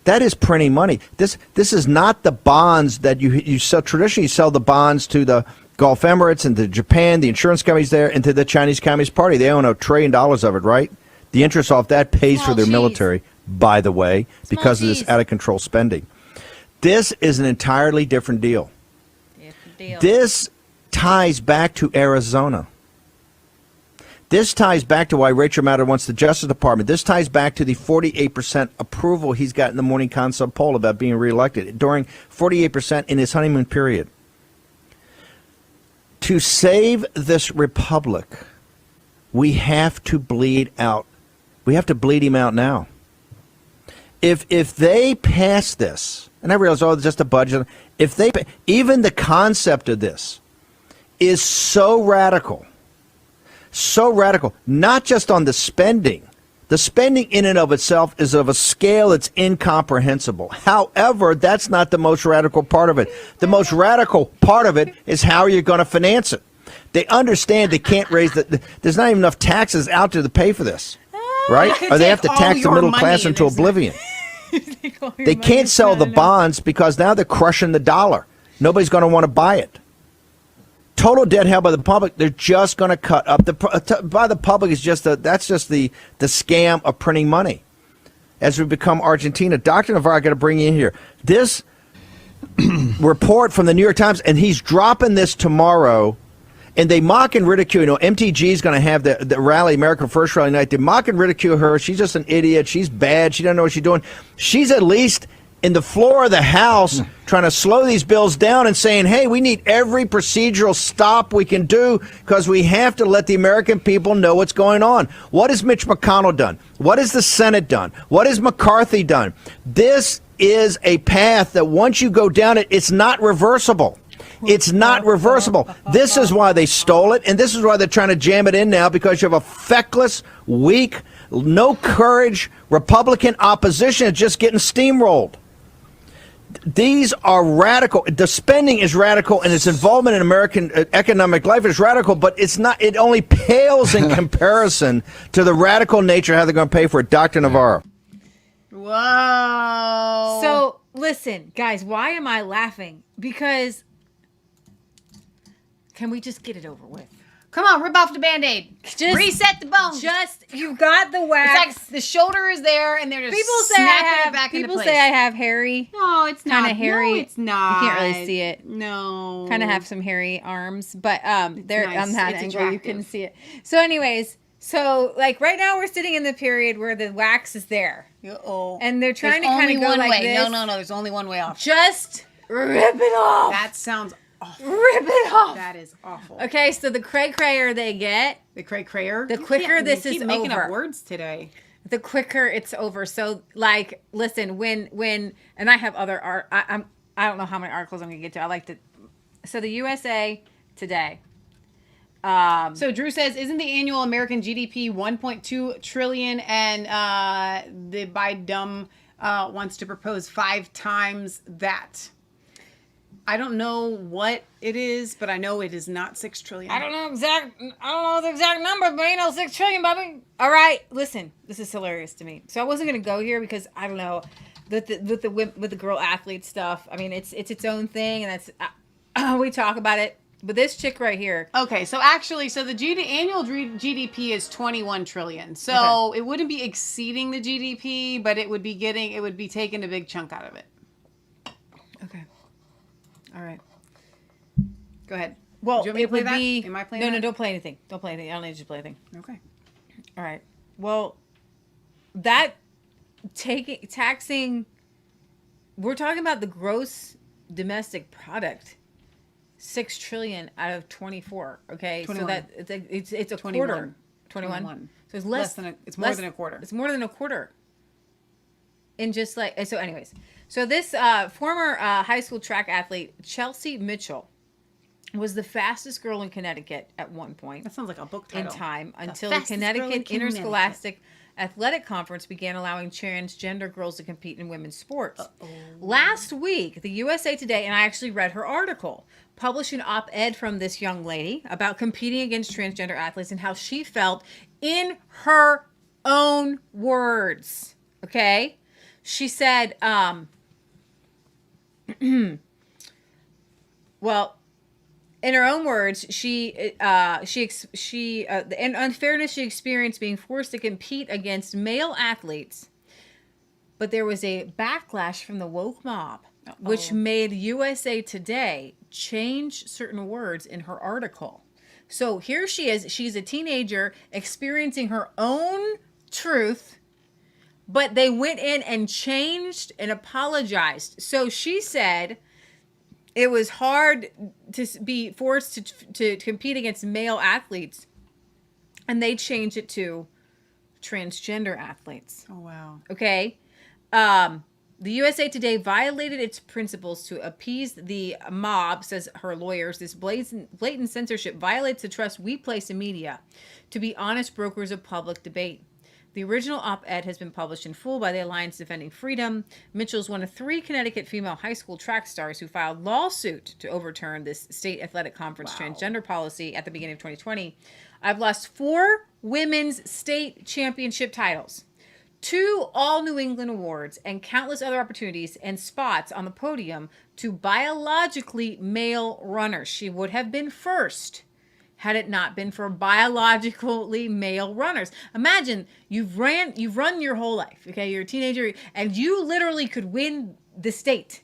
that is printing money. This is not the bonds that you sell. Traditionally, you sell the bonds to the Gulf Emirates and to Japan, the insurance companies there, and to the Chinese Communist Party. They own $1 trillion of it, right? The interest off that pays for their military, by the way, because of this out-of-control spending. This is an entirely different deal. This ties back to Arizona. This ties back to why Rachel Maddow wants the Justice Department. This ties back to the 48% approval he's got in the Morning Consult poll about being reelected, during 48% in his honeymoon period. To save this republic, we have to bleed out. We have to bleed him out now. If they pass this, and I realize, it's just a budget. Even the concept of this is so radical, not just on the spending. The spending in and of itself is of a scale that's incomprehensible. However, that's not the most radical part of it. The most radical part of it is how you're going to finance it. They understand they can't raise there's not even enough taxes out there to pay for this, right? Or they have to tax the middle class into oblivion. They can't sell the bonds because now they're crushing the dollar. Nobody's going to want to buy it. Total debt held by the public, they're just going to cut up. By the public is that's just the scam of printing money. As we become Argentina, Dr. Navarro, I got to bring you in here. This report from the New York Times, and he's dropping this tomorrow, and they mock and ridicule. MTG is going to have the rally, America First rally night. They mock and ridicule her. She's just an idiot. She's bad. She doesn't know what she's doing. She's at least in the floor of the House trying to slow these bills down and saying, hey, we need every procedural stop we can do because we have to let the American people know what's going on. What has Mitch McConnell done? What has the Senate done? What has McCarthy done? This is a path that once you go down it, it's not reversible. It's not reversible. This is why they stole it, and this is why they're trying to jam it in now, because you have a feckless, weak, no courage Republican opposition that's just getting steamrolled. These are radical. The spending is radical, and its involvement in American economic life is radical, but it's not. It only pales in comparison to the radical nature of how they're going to pay for it. Dr. Navarro. Whoa. So, listen, guys, why am I laughing? Because... can we just get it over with? Come on, rip off the Band-Aid. Just Reset the bones. You've got the wax. It's like the shoulder is there, and they're just People say snapping it back into people place. say I have hairy. No, it's not. Kind of hairy. No, it's not. You can't really see it. No. Kind of have some hairy arms, but they're nice. on that It's angle you attractive. can see it. So, anyways, like right now we're sitting in the period where the wax is there, Uh-oh. and they're trying There's to kind only of go one like way. this. No. There's only one way off. Just rip it off. That sounds awful. Rip it off. That is awful. Okay, so the cray-crayer they get, The cray-crayer. The You quicker can't- this you is keep making over. up words today. the quicker it's over. So, like, listen, when and I have other art. I don't know how many articles I'm gonna get to. I like to. So the USA Today. So Drew says, isn't the annual American GDP 1.2 trillion, and the Biden wants to propose 5 times that? I don't know what it is, but I know it is not 6 trillion. I don't know the exact number, but ain't no 6 trillion, baby. All right, listen, this is hilarious to me. So I wasn't gonna go here because I don't know, with the girl athlete stuff. I mean, it's its own thing, and that's we talk about it. But this chick right here, Okay, so actually, the annual GDP is 21 trillion. So Okay. it wouldn't be exceeding the GDP, but it would be taking a big chunk out of it. okay, all right. Go ahead. Well, Do you want me to it play would that? be Am I playing no, that? don't play anything. Don't play anything. I don't need you to play anything. Okay. All right. Well, that taxing. We're talking about the gross domestic product. 6 trillion out of 24. Okay, 21. so that it's a 21. quarter. 21. 21. So it's It's more than a quarter. It's more than a quarter. And just like so, anyways, so this former high school track athlete Chelsea Mitchell was the fastest girl in Connecticut at one point That sounds like a book in title. time until the fastest girl in Connecticut Connecticut. Interscholastic Athletic Conference began allowing transgender girls to compete in women's sports. Last week, the USA Today, and I actually read her article, published an op-ed from this young lady about competing against transgender athletes and how she felt in her own words. Okay? She said, well, in her own words, the unfairness she experienced being forced to compete against male athletes, but there was a backlash from the woke mob, which made USA Today change certain words in her article. So here she is. She's a teenager experiencing her own truth, but they went in and changed and apologized. So she said it was hard to be forced to compete against male athletes, and they changed it to transgender athletes. Oh, wow. Okay? The USA Today violated its principles to appease the mob, says her lawyers. This blatant censorship violates the trust we place in media to be honest brokers of public debate. The original op-ed has been published in full by the Alliance Defending Freedom. Mitchell's one of 3 Connecticut female high school track stars who filed lawsuit to overturn this state athletic conference transgender policy at the beginning of 2020. I've lost 4 women's state championship titles, 2 All New England awards, and countless other opportunities and spots on the podium to biologically male runners. She would have been first had it not been for biologically male runners. Imagine you've run your whole life. Okay, you're a teenager, and you literally could win the state,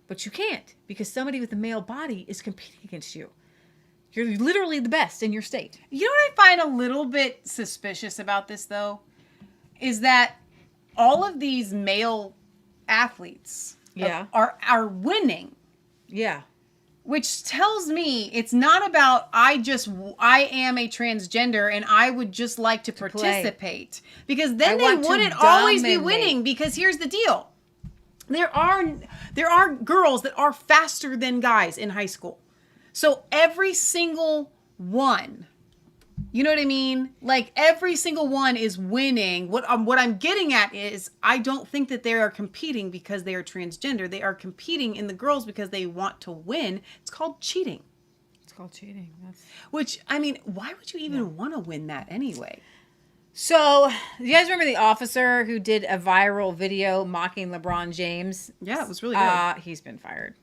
but you can't because somebody with a male body is competing against you. You're literally the best in your state. You know what I find a little bit suspicious about this, though, is that all of these male athletes are winning. Yeah. Which tells me it's not about I am a transgender and I would just like to participate. Because then they wouldn't always be winning, because here's the deal. There are girls that are faster than guys in high school. So every single one, you know what I mean? Like every single one is winning. What I'm getting at is I don't think that they are competing because they are transgender. They are competing in the girls because they want to win. It's called cheating. It's called cheating. Which, I mean, why would you even want to win that anyway? So, you guys remember the officer who did a viral video mocking LeBron James? Yeah, it was really good. He's been fired.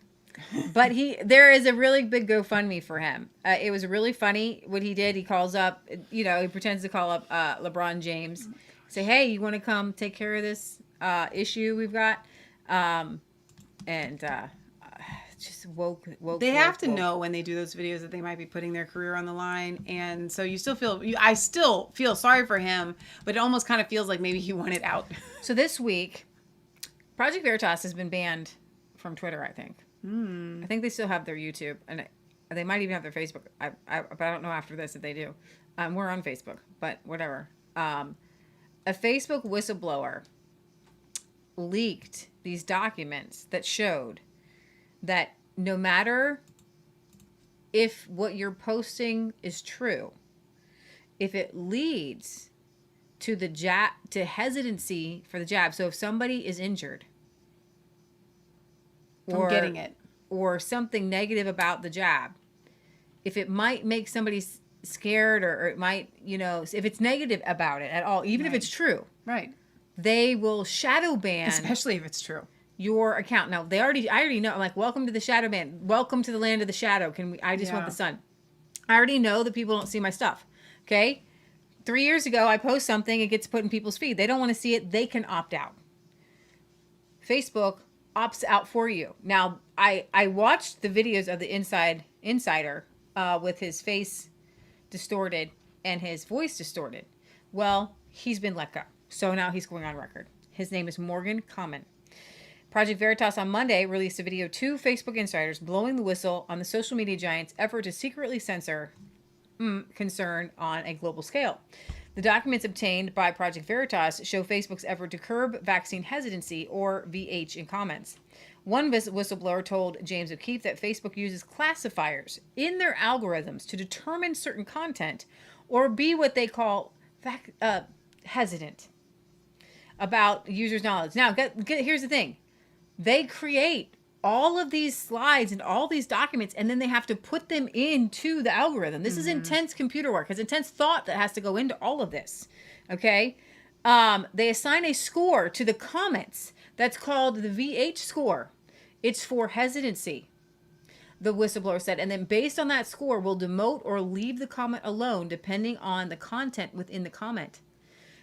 But there is a really big GoFundMe for him. It was really funny what he did. He calls up, he pretends to call up LeBron James, say, "Hey, you want to come take care of this issue we've got?" Just woke. They have to know when they do those videos that they might be putting their career on the line, and so I still feel sorry for him, but it almost kind of feels like maybe he wanted out. So this week, Project Veritas has been banned from Twitter, I think. I think they still have their YouTube, and they might even have their Facebook. But I don't know after this if they do. We're on Facebook, but whatever. A Facebook whistleblower leaked these documents that showed that no matter if what you're posting is true, if it leads to to hesitancy for the jab, so if somebody is injured From getting it, or something negative about the jab, if it might make somebody scared, or it might, if it's negative about it at all, even if it's true, right? They will shadow ban, especially if it's true, your account. Now I already know. I'm like, welcome to the shadow ban. Welcome to the land of the shadow. I just want the sun. I already know that people don't see my stuff. Okay. 3 years ago, I post something, it gets put in people's feed. They don't want to see it. They can opt out. Facebook opts out for you. Now, I watched the videos of the insider with his face distorted and his voice distorted. Well, he's been let go. So now he's going on record. His name is Morgan Common. Project Veritas on Monday released a video of 2 Facebook insiders blowing the whistle on the social media giant's effort to secretly censor concern on a global scale. The documents obtained by Project Veritas show Facebook's effort to curb vaccine hesitancy, or VH, in comments. One whistleblower told James O'Keefe that Facebook uses classifiers in their algorithms to determine certain content, or be what they call hesitant about users' knowledge. Now, here's the thing. They create all of these slides and all these documents, and then they have to put them into the algorithm. This is intense computer work. It's intense thought that has to go into all of this. Okay? They assign a score to the comments that's called the VH score. It's for hesitancy, the whistleblower said. And then based on that score, we'll demote or leave the comment alone depending on the content within the comment.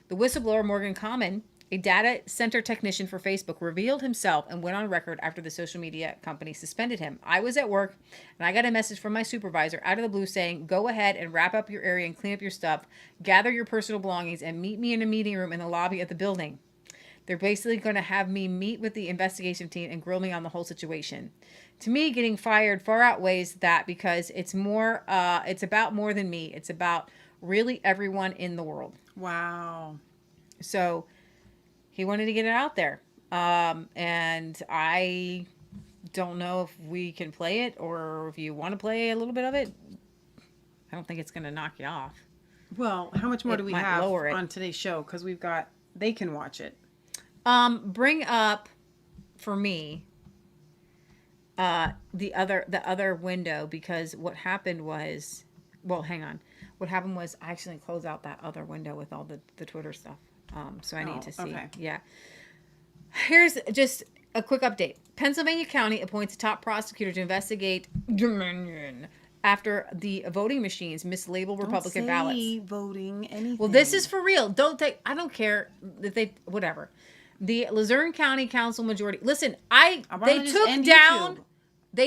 The whistleblower, Morgan Common, a data center technician for Facebook, revealed himself and went on record after the social media company suspended him. "I was at work and I got a message from my supervisor out of the blue saying, 'Go ahead and wrap up your area and clean up your stuff, gather your personal belongings, and meet me in a meeting room in the lobby of the building.' They're basically going to have me meet with the investigation team and grill me on the whole situation. To me, getting fired far outweighs that, because it's about more than me. It's about really everyone in the world." Wow. So he wanted to get it out there. And I don't know if we can play it, or if you want to play a little bit of it. I don't think it's going to knock you off. Well, how much more do we have lower it on today's show? Because they can watch it. Bring up for me the other window, because what happened was, well, hang on. What happened was I actually closed out that other window with all the Twitter stuff. So I need to see. Okay. Yeah. Here's just a quick update. Pennsylvania County appoints a top prosecutor to investigate after the voting machines mislabeled Republican ballots. Voting anything. Well, this is for real. I don't care if whatever. The Luzerne County Council majority. Listen, they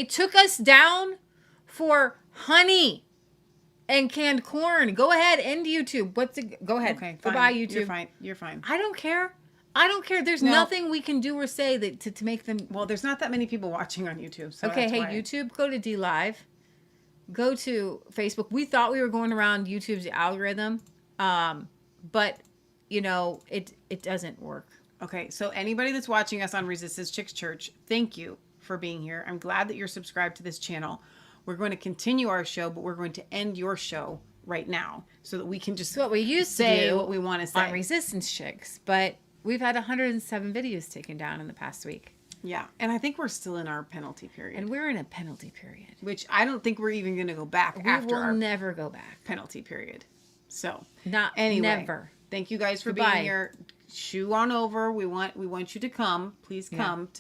took us down for honey and canned corn. Go ahead, end YouTube. Go ahead. Okay, goodbye, fine. YouTube. You're fine. I don't care. There's nothing we can do or say to make them. Well, there's not that many people watching on YouTube. So okay, that's hey, why. YouTube, go to D Live. Go to Facebook. We thought we were going around YouTube's algorithm, but it doesn't work. Okay, so anybody that's watching us on Resistance Chicks Church, thank you for being here. I'm glad that you're subscribed to this channel. We're going to continue our show, but we're going to end your show right now so that we can just what we used say to do what we want to say on Resistance Chicks, but we've had 107 videos taken down in the past week. Yeah, and I think we're still in our penalty period. And we're in a penalty period. Which I don't think we're even going to go back after our never go back. penalty period. So, Never. Thank you guys for Goodbye. being here. Shoo on over. We want you to come. Please come to